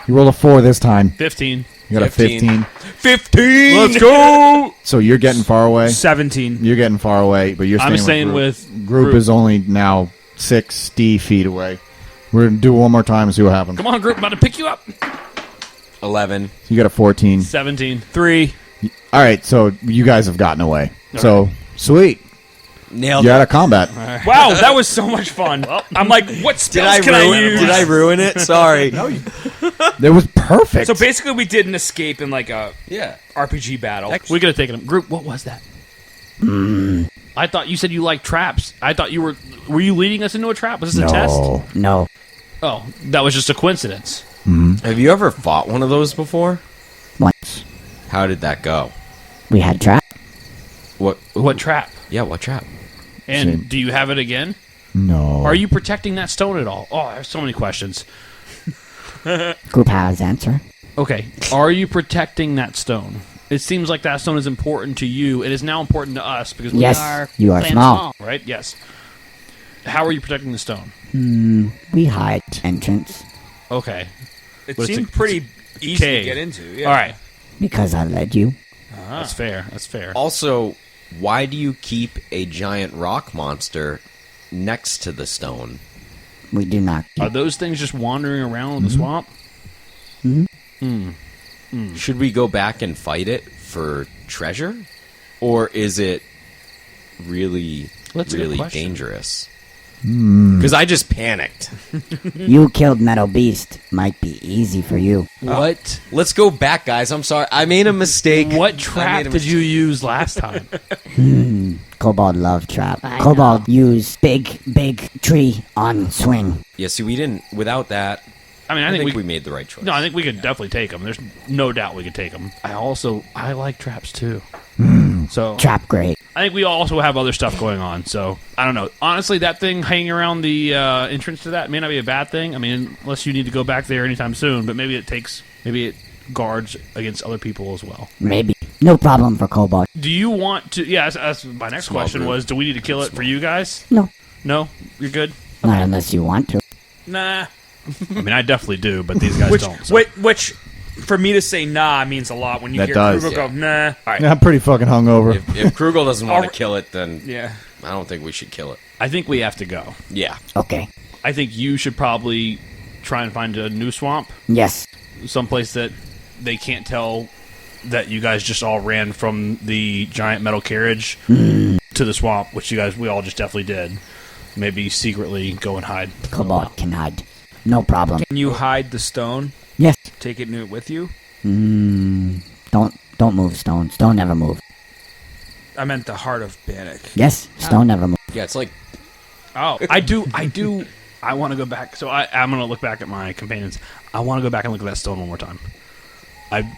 You rolled a 4 this time. 15. You got a 15. 15. 15! Let's go. So you're getting far away. 17. You're getting far away, but you're staying I'm staying with with group is only now 60 feet away. We're going to do it one more time and see what happens. Come on, group. I'm about to pick you up. 11. You got a 14. 17. 3. All right, so you guys have gotten away. So, sweet. Nailed You're it. out of combat. Wow, that was so much fun. I'm like, what spells can I use? Did I ruin it? Sorry. It was perfect. So basically, we did an escape in like a Yeah. RPG battle. We could have taken him. Group, what was that? I thought you said you liked traps. I thought you were you leading us into a trap? Was this a test? No. Oh, that was just a coincidence. Have you ever fought one of those before? Once. How did that go? We had trap. What trap? Yeah, what trap? And Same. do you have it again? No. Are you protecting that stone at all? Oh, I have so many questions. Group has answer. Okay, are you protecting that stone? It seems like that stone is important to you. It is now important to us because we Yes, are you are Clan small. right? Yes. How are you protecting the stone? We hide entrance Okay. It But it's seemed a- pretty easy cave. to get into. Yeah. All right. because I led you. That's fair. That's fair. Also, why do you keep a giant rock monster next to the stone? We do not. Are those things just wandering around the swamp? Should we go back and fight it for treasure? Or is it really, That's a good really question. dangerous? Because I just panicked. You killed Metal Beast. Might be easy for you. What? Let's go back, guys. I'm sorry. I made a mistake. What I trap made a did you use last time? Kobold love trap. I Kobold use big tree on swing. Yeah, see, we didn't. Without that, I mean, I think we we made the right choice. No, I think we could definitely take them. There's no doubt we could take them. I like traps too. So Trap great. I think we also have other stuff going on. So I don't know. Honestly, that thing hanging around the entrance to that may not be a bad thing. I mean, unless you need to go back there anytime soon. But maybe it guards against other people as well. Maybe. No problem for Kobold. Do you want to? Yeah, that's my next Small question group. was: do we need to kill it for you guys? No. No, you're good. Not unless you want to. Nah. I mean, I definitely do, but these guys Which, don't. So. which, for me to say nah means a lot when you That hear does. Kruger go, nah. All right. Yeah, I'm pretty fucking hungover. If Krugel doesn't want to Alri- kill it, then Yeah. I don't think we should kill it. I think we have to go. Yeah. Okay. I think you should probably try and find a new swamp, Yes. someplace that they can't tell that you guys just all ran from the giant metal carriage to the swamp, which we all just definitely did. Maybe secretly go and hide. Kobold can hide. No problem. Can you hide the stone? Yes. Take it with you? Don't move, Stone. Stone never move. I meant the heart of Bannock. Yes. Stone never move. Yeah, it's like Oh, I do. I want to go back. So I'm going to look back at my companions. I want to go back and look at that stone one more time.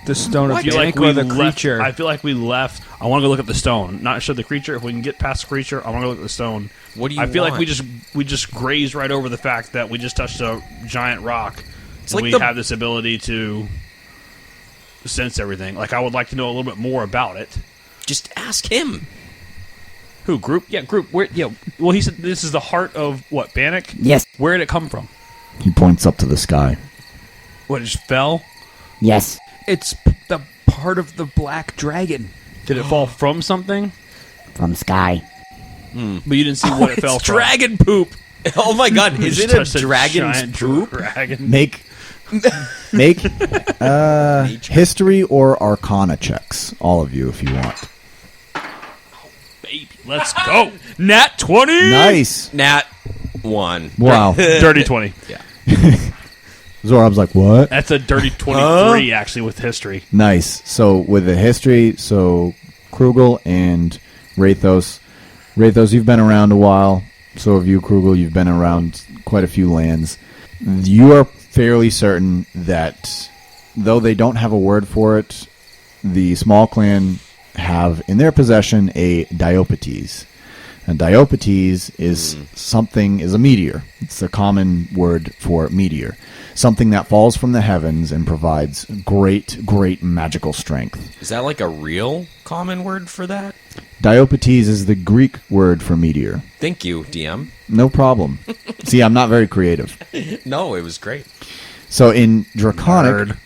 The stone of I feel like we or the left, creature. I feel like we left. I want to go look at the stone, not show the creature. If we can get past the creature, I want to go look at the stone. What do you I feel like want? we just grazed right over the fact that we just touched a giant rock. It's and like we the- have this ability to sense everything. Like, I would like to know a little bit more about it. Just ask him. Who, Group? Yeah, Group. Where? Yeah. Well, he said this is the heart of what? Bannock? Yes, Where did it come from? He points up to the sky. What? It just fell? yes. It's the part of the black dragon. Did it fall from something? From sky. But you didn't see what it fell It's from. dragon poop. Oh my god, is Just it a touched dragon's giant poop? Dragon. Make history or arcana checks, all of you, if you want. Baby, let's go. Nat 20. Nice. Nat 1. Wow. Dirty 20. Zorob's like, what? That's a dirty 23, actually, with history. Nice. So with the history, so Krugel and Rathos. Rathos, you've been around a while. So have you, Krugel. You've been around quite a few lands. You are fairly certain that though they don't have a word for it, the small clan have in their possession a Diopetes. And Diopetes is is a meteor. It's a common word for meteor. Something that falls from the heavens and provides great magical strength. Is that like a real common word for that? Diopetes is the Greek word for meteor. Thank you, DM. No problem. See, I'm not very creative. No, it was great. So in Draconic...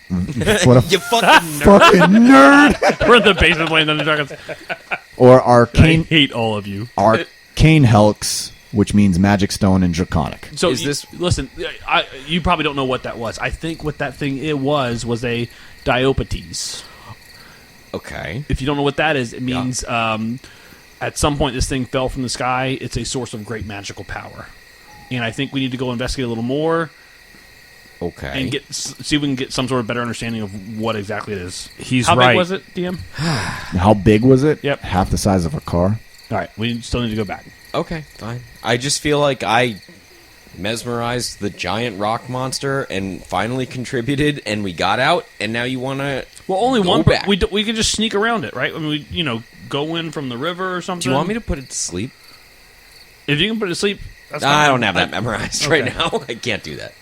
What a You fucking fucking nerd! We're in the basement playing Dungeons and Dragons. Or I Arcane hate all of you. Helix, which means magic stone in Draconic. So Is this- listen? You probably don't know what that was. I think what that thing it was a Diopetes. Okay. If you don't know what that is, it means at some point this thing fell from the sky. It's a source of great magical power, and I think we need to go investigate a little more Okay. and see if we can get some sort of better understanding of what exactly it is. He's How right. big was it, DM? How big was it? Yep. Half the size of a car. All right, we still need to go back. Okay, fine. I just feel like I mesmerized the giant rock monster and finally contributed, and we got out, and now you want to... Well, only Go one. back. We can just sneak around it, right? I mean, we go in from the river or something. Do you want me to put it to sleep? If you can put it to sleep, that's fine. I don't have that memorized right Okay. now. I can't do that.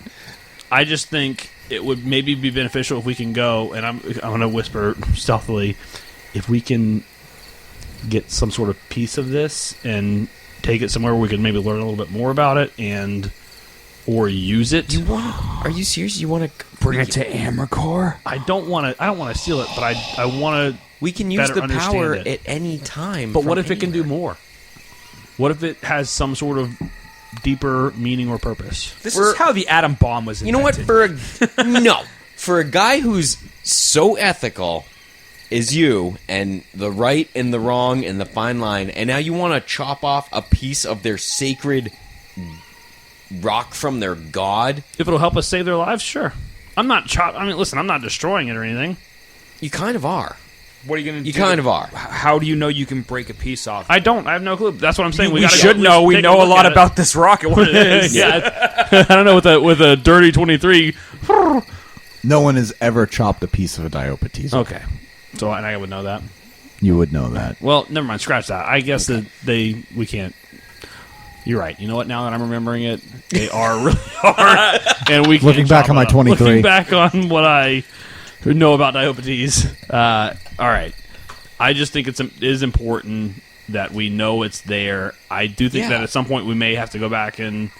I just think it would maybe be beneficial if we can go, and I'm going to whisper stealthily, if we can get some sort of piece of this and take it somewhere where we can maybe learn a little bit more about it or use it. Are you serious? You want to Bring it to Amarcore. I don't want to steal it, but I want to. We can use better the understand power it. at any time. But from what if it can do anywhere. more? What if it has some sort of deeper meaning or purpose? This is how the atom bomb was You know what? invented. For a guy who's so ethical as you, and the right and the wrong and the fine line, and now you want to chop off a piece of their sacred rock from their god, If it'll help us save their lives, sure. I'm not listen, I'm not destroying it or anything. you kind of are. What are you going to do? You kind of are. How do you know you can break a piece off? I have no clue. That's what I'm saying. we gotta should go, know. let's We take know a look lot at it. about this rock and what it is. Yeah, I don't know with a dirty 23. No one has ever chopped a piece of a Diopetes. Okay, so and I would know that. You would know that. Well, never mind. Scratch that. I guess that we can't. You're right. You know what? Now that I'm remembering it, they are really hard. And we can't Looking back chop on my it up. 23. Looking back on what I know about Diopetes. All right. I just think it is important that we know it's there. I do think Yeah. that at some point we may have to go back and.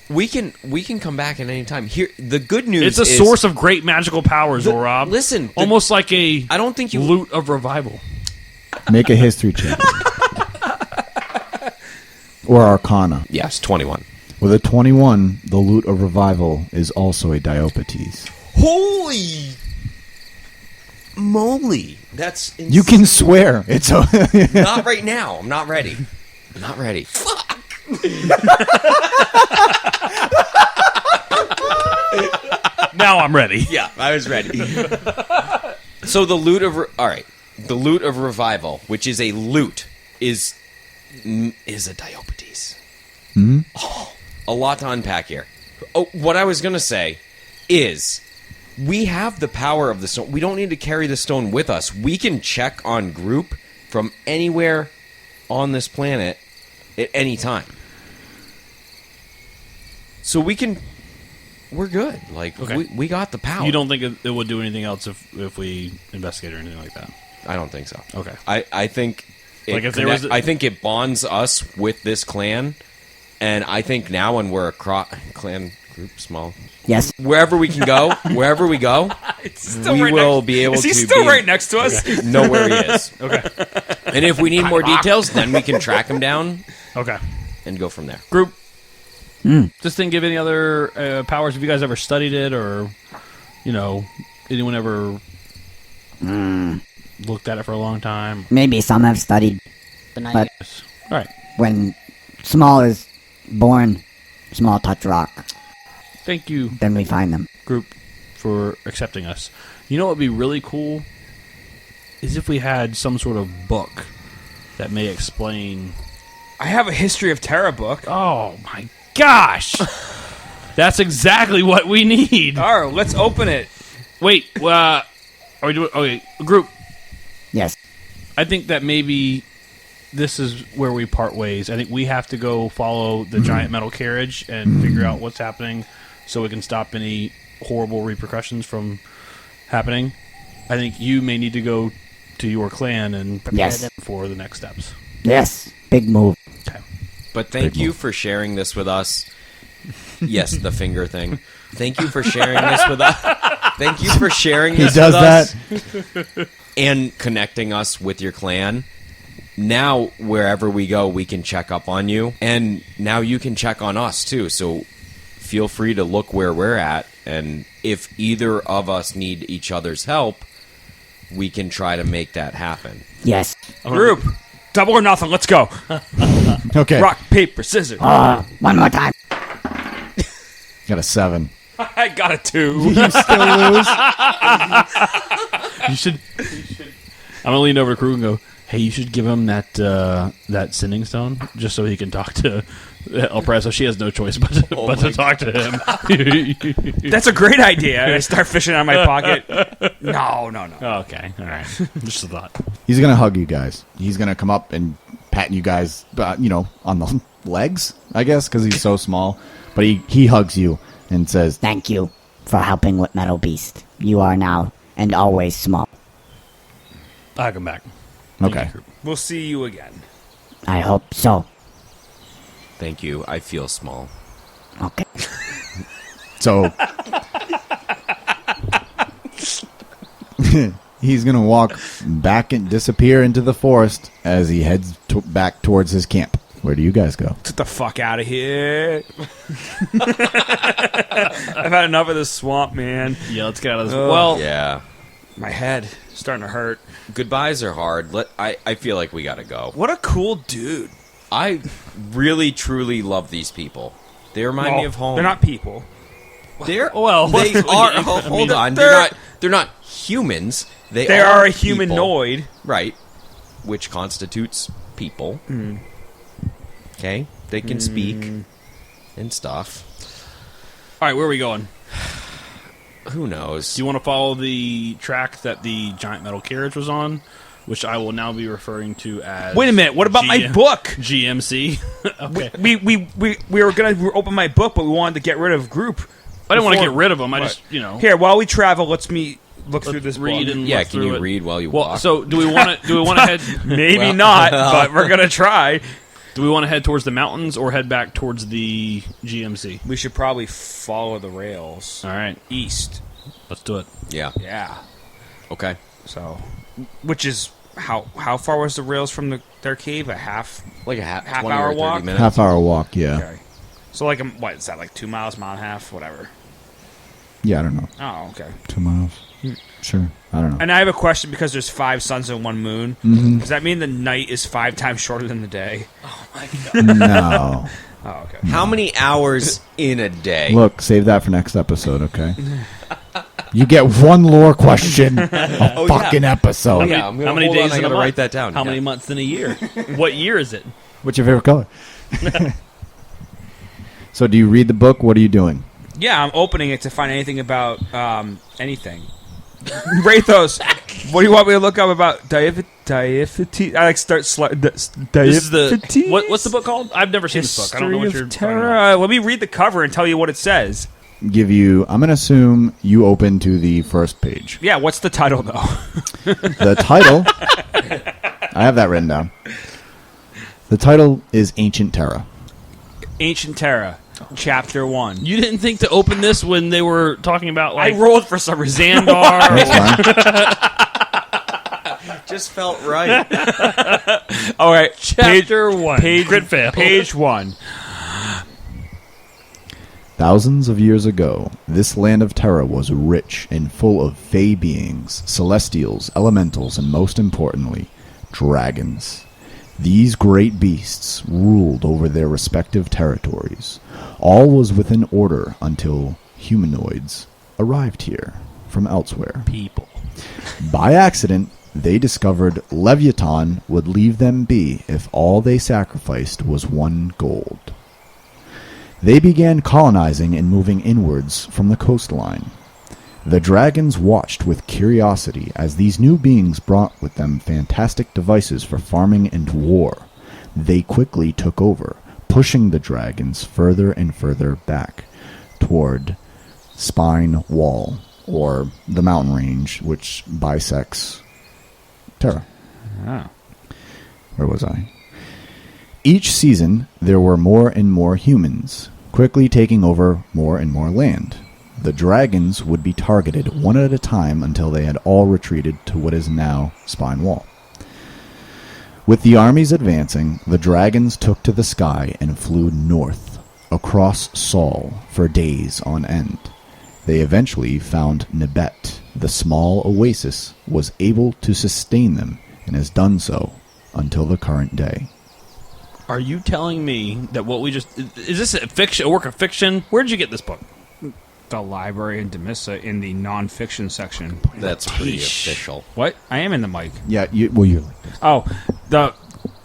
We can come back at any time. Here, the good news It's a is source of great magical powers, Rob. listen, almost like a I don't think you loot of revival. Make a history check. Or arcana. Yes, 21. With a 21, the loot of revival is also a Diopetes. Holy moly! That's insane. You can swear. It's a Not right now. I'm not ready. I'm not ready. Fuck. Now I'm ready. Yeah, I was ready. So the loot of the loot of revival, which is a loot, is a Diopetes. Mhm. Oh, a lot to unpack here. Oh, what I was gonna say is We have the power of the stone. We don't need to carry the stone with us. We can check on group from anywhere on this planet at any time. So we're good. Like, Okay. we got the power. You don't think it would do anything else if we investigate or anything like that? I don't think so. Okay. I think Like if there was I think it bonds us with this clan, and I think now when we're a clan group, small, Yes. wherever we can go, wherever we go, we will be able to. Is he still be, right next to us? know where he is. Okay. And if we need more details, then we can track him down Okay. and go from there. Group. This thing give any other powers? Have you guys ever studied it, or anyone ever looked at it for a long time? Maybe some have studied, but All right. when Small is born, Small touch rock. Thank you, Then we find them. group, for accepting us. You know what would be really cool is if we had some sort of book that may explain. I have a History of Terra book. Oh my gosh, that's exactly what we need. All right, let's open it. Wait, are we doing? Okay, group. Yes. I think that maybe this is where we part ways. I think we have to go follow the giant metal carriage and figure out what's happening so we can stop any horrible repercussions from happening. I think you may need to go to your clan and prepare Yes. them for the next steps. Yes. Big move. Okay. But thank you for sharing this with us. Yes, the finger thing. Thank you for sharing this with us. Thank you for sharing He this does with us. And connecting us with your clan. Now, wherever we go, we can check up on you. And now you can check on us, too. So feel free to look where we're at. And if either of us need each other's help, we can try to make that happen. Yes. Group, double or nothing. Let's go. Okay. Rock, paper, scissors. One more time. Got a 7. I got a 2. You still lose? You should. I'm gonna lean over to Crew and go, "Hey, you should give him that sending stone just so he can talk to El Preso. She has no choice but to talk to him." That's a great idea. I start fishing out of my pocket. No. Okay, all right. Just a thought. He's going to hug you guys. He's going to come up and patting you guys, on the legs, I guess, because he's so small. But he hugs you and says, Thank you for helping with Metal Beast. You are now and always Small. I'll come back. okay. We'll see you again. I hope so. Thank you. I feel small. Okay. So he's going to walk back and disappear into the forest as he heads back towards his camp. Where do you guys go? Get the fuck out of here. I've had enough of this swamp, man. Yeah, let's get out of this. Well, Yeah. my head starting to hurt. Goodbyes are hard. I feel like we gotta go. What a cool dude. I really, truly love these people. They remind me of home. They're not people. They're Well, they what are. do you- Hold on. they're- They're not humans. They are a people. humanoid. Right? Which constitutes people. Okay, they can speak and stuff. All right, where are we going? Who knows? Do you want to follow the track that the giant metal carriage was on, which I will now be referring to as? Wait a minute. What about my book? GMC. Okay. We were gonna open my book, but we wanted to get rid of group. I didn't want to before- get rid of them. I What? just Here, while we travel, let's look through this read book. and Yeah, look can through you it. read while you Well, walk? so do we want to head? Maybe Well- not, but we're gonna try. Do we want to head towards the mountains or head back towards the GMC? We should probably follow the rails All right, east. let's do it. Yeah. Yeah. Okay. So, which is how far was the rails from their cave? A half. Like a half 20 hour or 30 walk. Minutes. Half-hour walk, yeah. Okay. So like what is that? Like 2 miles, mile and a half, whatever. Yeah, I don't know. Oh, okay. 2 miles. Sure. I don't know. And I have a question because there's 5 suns and 1 moon. Does that mean the night is 5 times shorter than the day? No. Oh, okay. How many hours in a day? Look, save that for next episode, okay? You get one lore question a fucking episode. Yeah, I'm gonna How many hold on, days I in a gotta month? write that down. How Yeah. many months in a year? What year is it? What's your favorite color? So do you read the book? What are you doing? Yeah, I'm opening it to find anything about anything. Rathos, what do you want me to look up about diaphytes? I like start This is what's the book called? I've never seen this book. I don't know what you're talking about. Terra. Let me read the cover and tell you what it says. I'm going to assume you open to the first page. Yeah, what's the title though? The title, I have that written down. The title is Ancient Terra. Ancient Terra, Chapter 1. You didn't think to open this when they were talking about like I rolled for some reason. That's Xandar. fine. Just felt right. All right, Chapter 1. Crit fail. Page 1. Thousands of years ago, this land of Terra was rich and full of fey beings, celestials, elementals, and most importantly, dragons. These great beasts ruled over their respective territories. All was within order until humanoids arrived here from elsewhere. People. By accident, they discovered Leviathan would leave them be if all they sacrificed was one gold. They began colonizing and moving inwards from the coastline. The dragons watched with curiosity as these new beings brought with them fantastic devices for farming and war. They quickly took over, pushing the dragons further and further back toward Spine Wall, or the mountain range which bisects Terra. Oh. Where was I? Each season, there were more and more humans, quickly taking over more and more land. The dragons would be targeted one at a time until they had all retreated to what is now Spine Wall. With the armies advancing, the dragons took to the sky and flew north, across Sol, for days on end. They eventually found Nibet. The small oasis was able to sustain them, and has done so until the current day. Are you telling me that what we just... Is this a work of fiction? Where did you get this book? The library in Demissa in the non-fiction section. That's pretty official. What? I am in the mic. Yeah, you're like this. Oh, the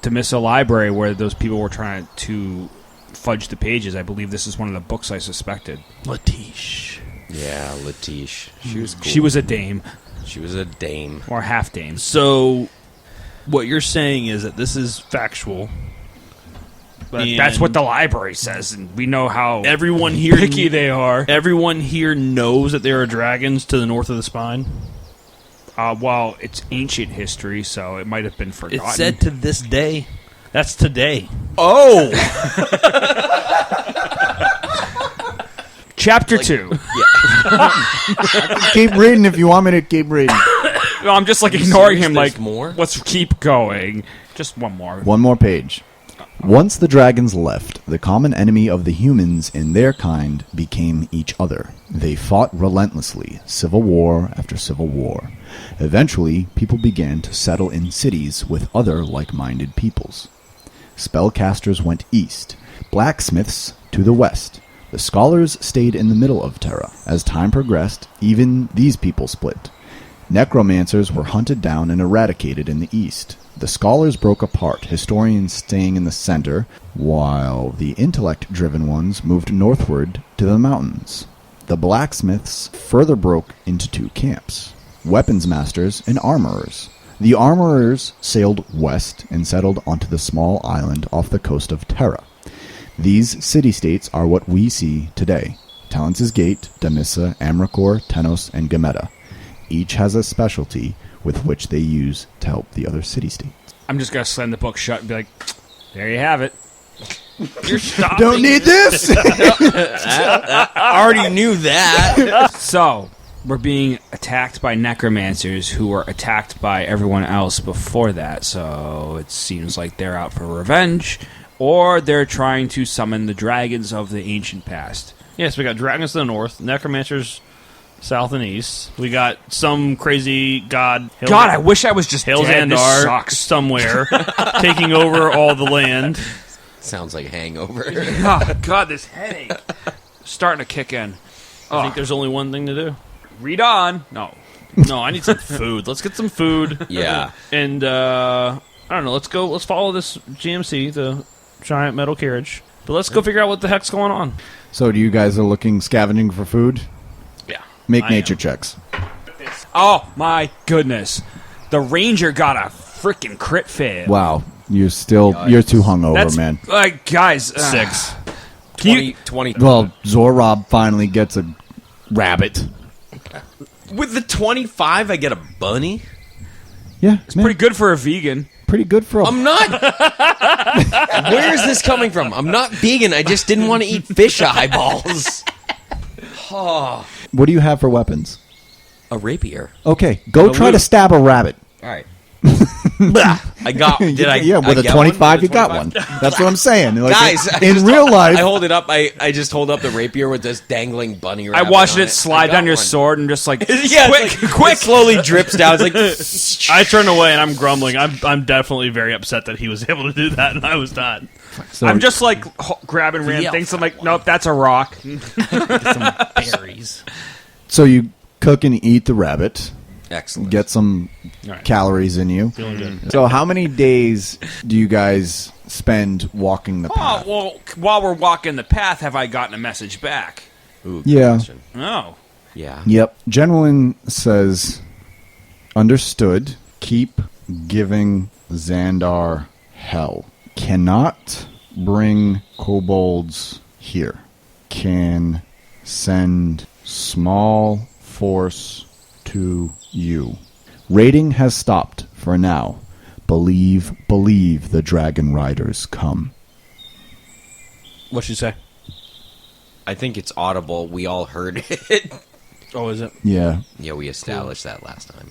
Demissa library where those people were trying to fudge the pages. I believe this is one of the books I suspected. Latish. Yeah, Latish. She was cool. She was a dame. She was a dame. Or half dame. So, what you're saying is that this is factual. But that's what the library says, and we know how everyone here picky they are. Everyone here knows that there are dragons to the north of the spine. Well, it's ancient history, so it might have been forgotten. It said to this day. That's today. Oh! Chapter 2. Keep reading if you want me to keep reading. No, I'm just ignoring him. There's more? Let's keep going. Just one more. One more page. Once the dragons left, the common enemy of the humans and their kind became each other. They fought relentlessly, civil war after civil war. Eventually, people began to settle in cities with other like-minded peoples. Spellcasters went east, blacksmiths to the west. The scholars stayed in the middle of Terra. As time progressed, even these people split. Necromancers were hunted down and eradicated in the east. The scholars broke apart, historians staying in the center, while the intellect-driven ones moved northward to the mountains. The blacksmiths further broke into two camps, weapons masters and armorers. The armorers sailed west and settled onto the small island off the coast of Terra. These city-states are what we see today: Talence's Gate, Demissa, Amricor, Tenos, and Gameta. Each has a specialty with which they use to help the other city-states. I'm just going to slam the book shut and be like, there you have it. You're stopping. Don't need this! I already knew that. So, we're being attacked by necromancers who were attacked by everyone else before that, so it seems like they're out for revenge, or they're trying to summon the dragons of the ancient past. Yes, we got dragons to the north, necromancers south and east. We got some crazy god. God, I wish I was just Hail dead. This Xandar sucks. somewhere, taking over all the land. Sounds like Hangover. Oh, God, this headache. Starting to kick in. I think there's only one thing to do. Read on. No. No, I need some food. Let's get some food. Yeah. And, I don't know, let's follow this GMC, the giant metal carriage. But let's go figure out what the heck's going on. So, do you guys are looking scavenging for food? Yeah. Make I nature am. checks. Oh my goodness, the ranger got a freaking crit fail. Wow, you're too hungover, That's man. like guys 6. Can you, 20. Well, Zorob finally gets a rabbit. With the 25, I get a bunny? Yeah, it's pretty good for a vegan. Pretty good for a. I'm not. Where is this coming from? I'm not vegan. I just didn't want to eat fish eyeballs. What do you have for weapons? A rapier. Okay, go try to stab a rabbit. All right. I got. Did I? Yeah, with I a get 25, one? you got one. That's what I'm saying. Like, Guys, I in just- real life, I hold it up. I just hold up the rapier with this dangling bunny I rabbit. watched on it slide I got down your one. sword and just like Yeah, quick! It slowly drips down. It's like I turn away and I'm grumbling. I'm definitely very upset that he was able to do that and I was not. so I'm just like grabbing random Yeah. things. I'm like, nope, that's a rock. Some berries. so you cook and eat the rabbit, excellent. get some Right. calories in you. Feeling good. So how many days do you guys spend walking the Oh path? well, while we're walking the path, have I gotten a message back? Ooh, good Yeah. question. Oh, Yeah. Yep. Generalin says, understood. Keep giving Xandar hell. Cannot bring kobolds here. Can send small force to you. Raiding has stopped for now. Believe the dragon riders come. What'd she say? I think it's audible. We all heard it. Oh, is it? Yeah. Yeah, we established that last time.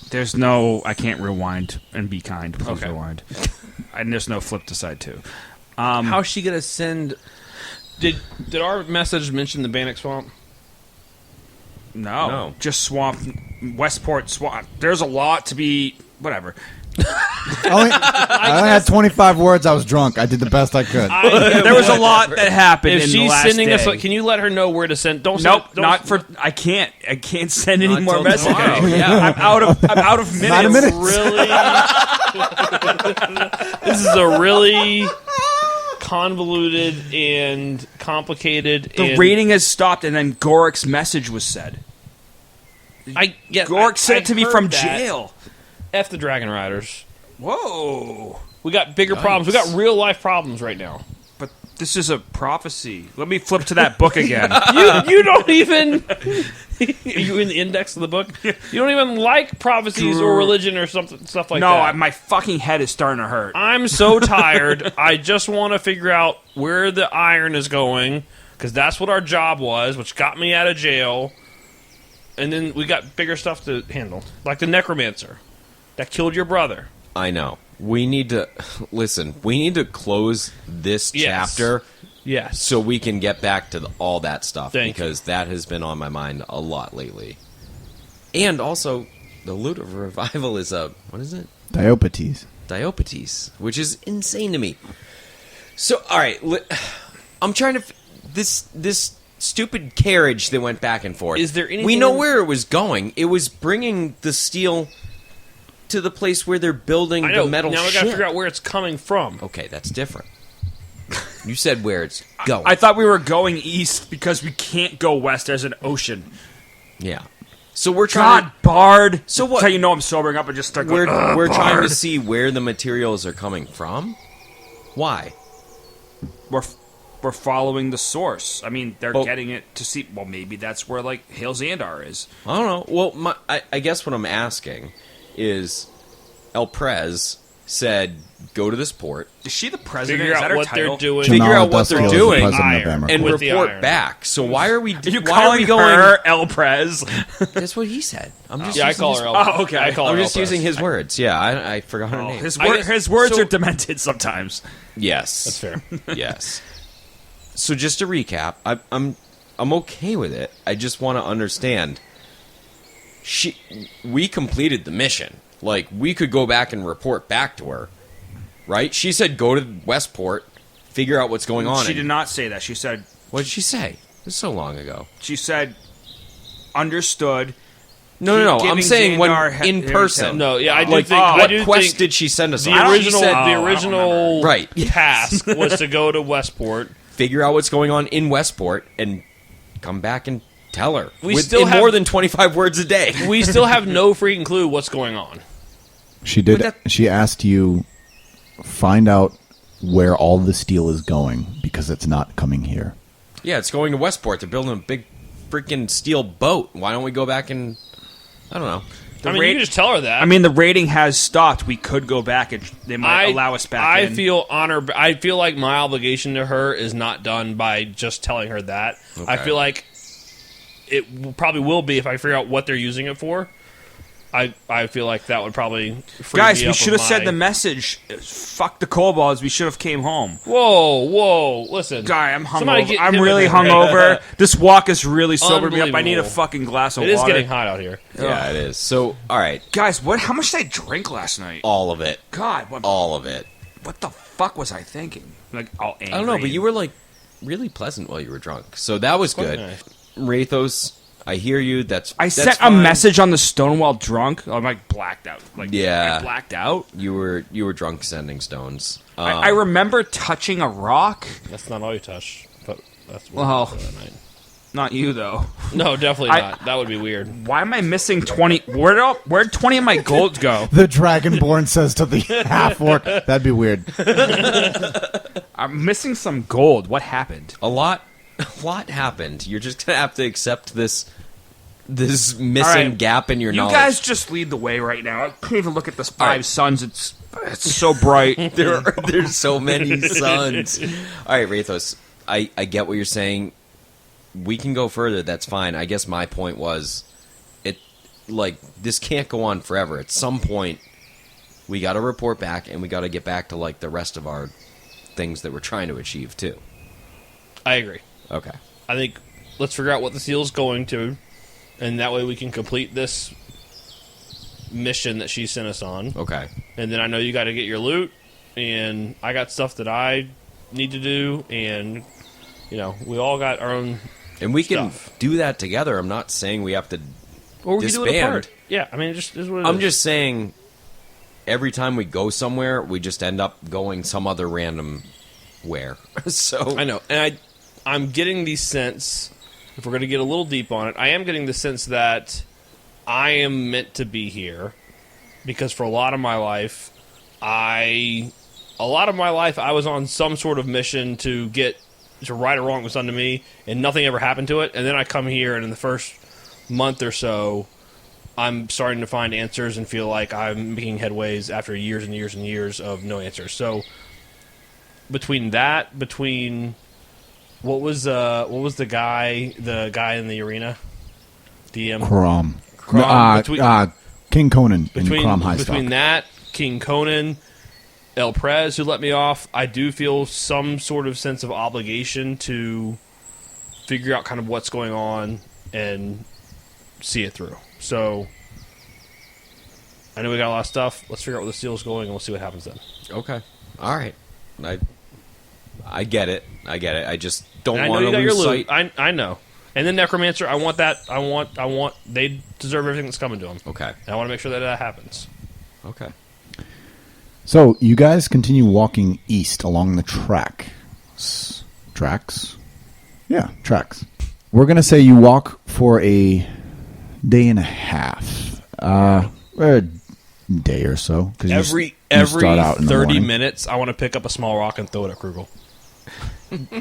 there's no. I can't rewind and be kind. Please Okay. rewind. And there's no flip to side two. How's she gonna send? Did our message mention the Bannock Swamp? No, just swamp, Westport swamp. There's a lot to be. Whatever. I only had 25 words. I was drunk. I did the best I could. There was a lot that happened. If in the she's last sending us, day. can you let her know where to send? Don't Nope, send, don't, not for. I can't send any Not more till messages. tomorrow, Yeah, I'm out of minutes. Not a minute. Really, this is a really convoluted and complicated. The and rating has stopped, and then Gorik's message was said. Gorik said it to me heard from that. jail. F the Dragon Riders. Whoa! We got bigger problems. We got real life problems right now. But this is a prophecy. Let me flip to that book again. You don't even. Are you in the index of the book? You don't even like prophecies or religion or something stuff like no, that. my fucking head is starting to hurt. I'm so tired. I just want to figure out where the iron is going because that's what our job was, which got me out of jail. And then we got bigger stuff to handle, like the necromancer that killed your brother. I know. We need to listen. We need to close this Yes. chapter Yes. so we can get back to all that stuff Thank because that has been on my mind a lot lately. And also, the loot of revival is what is it? Diopetes. Diopetes, which is insane to me. So, all right, I'm trying to this stupid carriage that went back and forth. Is there anything We know in- where it was going. It was bringing the steel to the place where they're building I know. the metal now we got ship. to figure out where it's coming from. Okay, that's different. You said where it's going. I thought we were going east because we can't go west. There's an ocean. Yeah. So we're trying. God, Bard. So what- That's how you know I'm sobering up and just start going. We're trying to Bard." see where the materials are coming from. Why? We're following the source. I mean, they're Oh. getting it to see. Well, maybe that's where like Hail Xandar is. I don't know. Well, I guess what I'm asking is, El Prez said, "Go to this port Is she the president? Figure is that out her what title? they're doing. Figure out what Janala they're Duskill is the doing. president of Iron. Amarcord. and With the report iron. back." So why are we? Are you why are calling we going? her El Prez? That's what he said. I'm just. Yeah, I using call his- her El. Oh, okay. I call her I'm El just Press. using his words. Yeah, I forgot her name. His, I guess- his words so- are demented sometimes. Yes, That's fair. Yes. So just to recap, I'm okay with it. I just want to understand. We completed the mission. Like we could go back and report back to her, right? She said go to Westport, figure out what's going on. She did not say that. She said What did she say? It was so long ago. understood. No. I'm giving saying Xandar in Harry person. Tail. No, yeah, I do Like, think. I what do quest think did she send us the on? She original, said, the I don't original Right. task was to go to Westport. figure out what's going on in Westport and come back and tell her. We still in have- more than 25 words a day. We still have no freaking clue what's going on. She did. She asked you find out where all the steel is going because it's not coming here. Yeah, it's going to Westport. They're building a big freaking steel boat. Why don't we go back and... I don't know. I mean, you can just tell her that. I mean, the rating has stopped. We could go back and they might allow us back I in. I feel like my obligation to her is not done by just telling her that. I Okay. feel like it probably will be if I figure out what they're using it for. I feel like that would probably free Guys, me we up should of have said my- the message. Fuck the kobolds. We should have came home. Whoa, listen. Guy, I'm Somebody hungover. get I'm him really a- hungover. This walk is really sobered me up. I need a Unbelievable. fucking glass of It is water. getting hot out here. Yeah, it is. So, all right. Guys, what? How much did I drink last night? All of it. God, All of it. what the fuck was I thinking? Like, all angry. I don't know, but you were, like, really pleasant while you were drunk. So that was good. nice. Rathos, I hear you. That's I that's sent a fine. message on the Stonewall drunk. I'm like blacked out. Like, Yeah. I blacked out. You were drunk sending stones. I remember touching a rock. That's not all you touch, but that's Well, that night. not you though. No, definitely I- not. That would be weird. Why am I missing 20? Where'd 20 of my golds go? The Dragonborn says to the half orc. That'd be weird. I'm missing some gold. What happened? A lot happened. You're just gonna have to accept this missing All right. gap in your You knowledge. guys just lead the way right now. I can't even look at this five suns. It's so bright. There's so many suns. All right, Rathos, I get what you're saying. We can go further. That's fine. I guess my point was, this can't go on forever. At some point, we got to report back, and we got to get back to like the rest of our things that we're trying to achieve too. I agree. Okay. I think let's figure out what the seal's going to, and that way we can complete this mission that she sent us on. Okay. And then I know you got to get your loot, and I got stuff that I need to do, and we all got our own. And we can Stuff. do that together. I'm not saying we have to. Or we can do it Disband. apart. Yeah, I mean, it just is what it I'm is. just saying, every time we go somewhere, we just end up going some other random where. So I know, and I'm getting the sense, if we're going to get a little deep on it, I am getting the sense that I am meant to be here because for a lot of my life, I was on some sort of mission to right or wrong was done to me, and nothing ever happened to it. And then I come here, and in the first month or so, I'm starting to find answers and feel like I'm making headways after years and years and years of no answers. So between what was the guy in the arena? DM Crom. Between- King Conan in between Crom High between Stock. that, King Conan, El Prez, who let me off, I do feel some sort of sense of obligation to figure out kind of what's going on and see it through. So I know we got a lot of stuff. Let's figure out where the seal is going, and we'll see what happens then. okay, all right. I get it. I just don't And I know want you to got your lose loot. sight. I know. And then Necromancer, I want that. I want. They deserve everything that's coming to them. Okay. And I want to make sure that happens. Okay. So you guys continue walking east along the tracks. Yeah, tracks. We're gonna say you walk for a day and a half, or a day or so. 'Cause you start out in the 30 morning. minutes, I want to pick up a small rock and throw it at Krugel.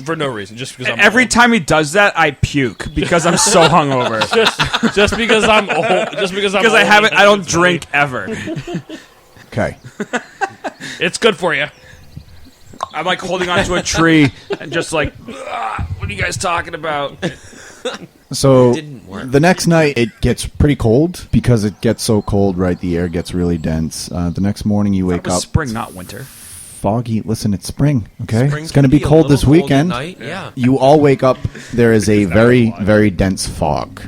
For no reason, just because I'm Every old. time he does that, I puke because I'm so hungover. just because I'm old, just because I'm Because I old, haven't. I don't it's funny. drink ever. Okay. It's good for you. I'm like holding onto a tree and just like, what are you guys talking about? So Didn't work. the next night it gets pretty cold because it gets so cold. Right, the air gets really dense. The next morning you It wake was up spring, not winter. foggy. Listen, it's spring. Okay, Spring it's going to can be a cold this little cold at weekend. night, yeah. You all wake up. There is a very, very dense fog.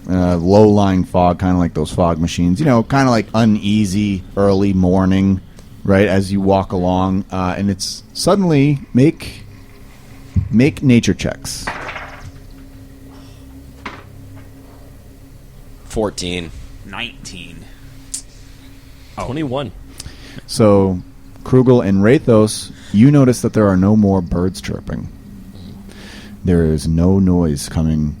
Low-lying fog, kind of like those fog machines. Kind of like uneasy early morning, right? As you walk along, and it's suddenly make nature checks. 14. 19. 21. So, Krugel and Rathos, you notice that there are no more birds chirping. There is no noise coming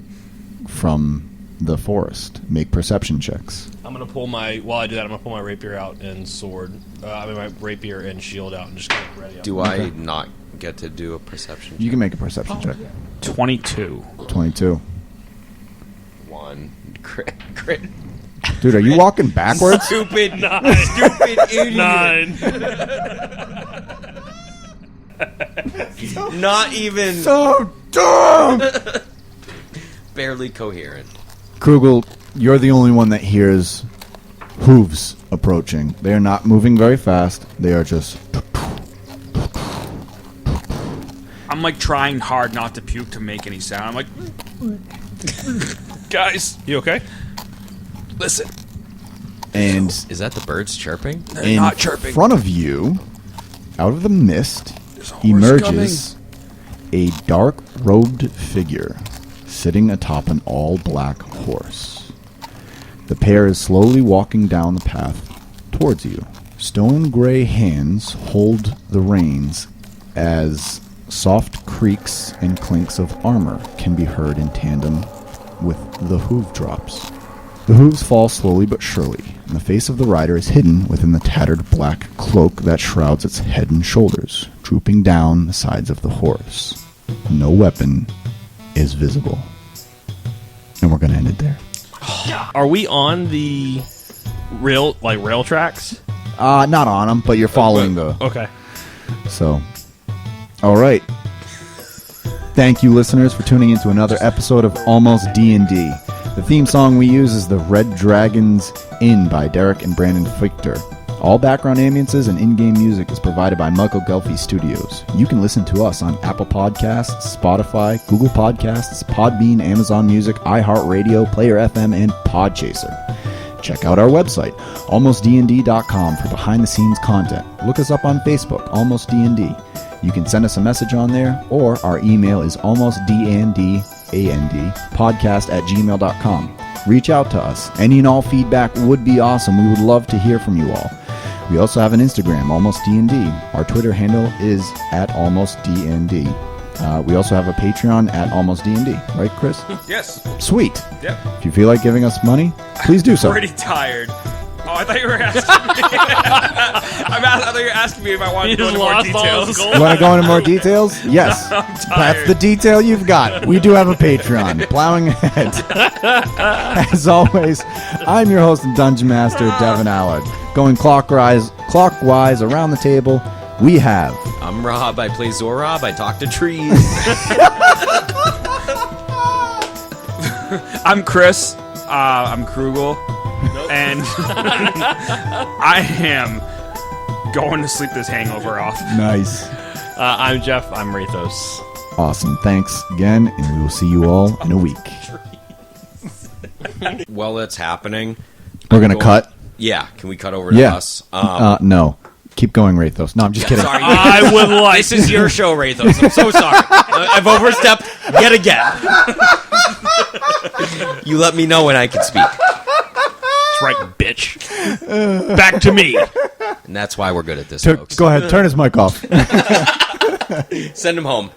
from the forest. Make perception checks. I'm gonna pull while I do that, I'm gonna pull my rapier out and sword. My rapier and shield out and just get ready. Do I not get to do a perception check? You can make a perception check. 22. 22. 1. Crit. Dude, are you walking backwards? Stupid idiot. 9. Not even So dumb! barely coherent. Krugel, you're the only one that hears hooves approaching. They are not moving very fast. They are just... I'm like trying hard not to puke to make any sound. I'm like, guys, You okay? listen. And Is that the birds chirping? in not chirping. front of you, out of the mist, There's a horse emerges a dark-robed figure sitting atop an all-black horse. The pair is slowly walking down the path towards you. Stone-gray hands hold the reins as soft creaks and clinks of armor can be heard in tandem with the hoof drops. The hooves fall slowly but surely, and the face of the rider is hidden within the tattered black cloak that shrouds its head and shoulders, drooping down the sides of the horse. No weapon is visible. And we're going to end it there. Are we on the rail tracks? Not on them, but you're following the... Okay. So, all right. Thank you, listeners, for tuning into another episode of Almost D&D. The theme song we use is The Red Dragons Inn by Derek and Brandon Fichter. All background ambiences and in-game music is provided by Michael Gelfi Studios. You can listen to us on Apple Podcasts, Spotify, Google Podcasts, Podbean, Amazon Music, iHeartRadio, Player FM, and Podchaser. Check out our website, almostdnd.com, for behind-the-scenes content. Look us up on Facebook, Almost D&D. You can send us a message on there, or our email is almostdndpodcast@gmail.com. Reach out to us. Any and all feedback would be awesome. We would love to hear from you all. We also have an Instagram, Almost D&D. Our Twitter handle is @AlmostDND. We also have a Patreon @AlmostDND. Right, Chris? Yes. Sweet. Yep. If you feel like giving us money, please do so. Pretty tired. Oh, I thought you were asking me. I thought you were asking me if I wanted to go into more details. You want to go into more details? Yes. I'm tired. That's the detail you've got. We do have a Patreon. Plowing ahead. As always, I'm your host and Dungeon Master, Devin Allard. Going clockwise around the table, we have... I'm Rob. I play Zorob. I talk to trees. I'm Chris. I'm Krugel. And I am going to sleep this hangover off. Nice. I'm Jeff. I'm Rathos. Awesome. Thanks again, and we will see you all in a week. While that's happening, We're going to cut? Yeah, can we cut over to Yeah. us? No. Keep going, Rathos. No, I'm just kidding. Sorry, I would like. this is your show, Rathos. I'm so sorry. I've overstepped yet again. You let me know when I can speak. That's right, bitch. Back to me. And that's why we're good at this, folks. Go ahead. Turn his mic off. Send him home.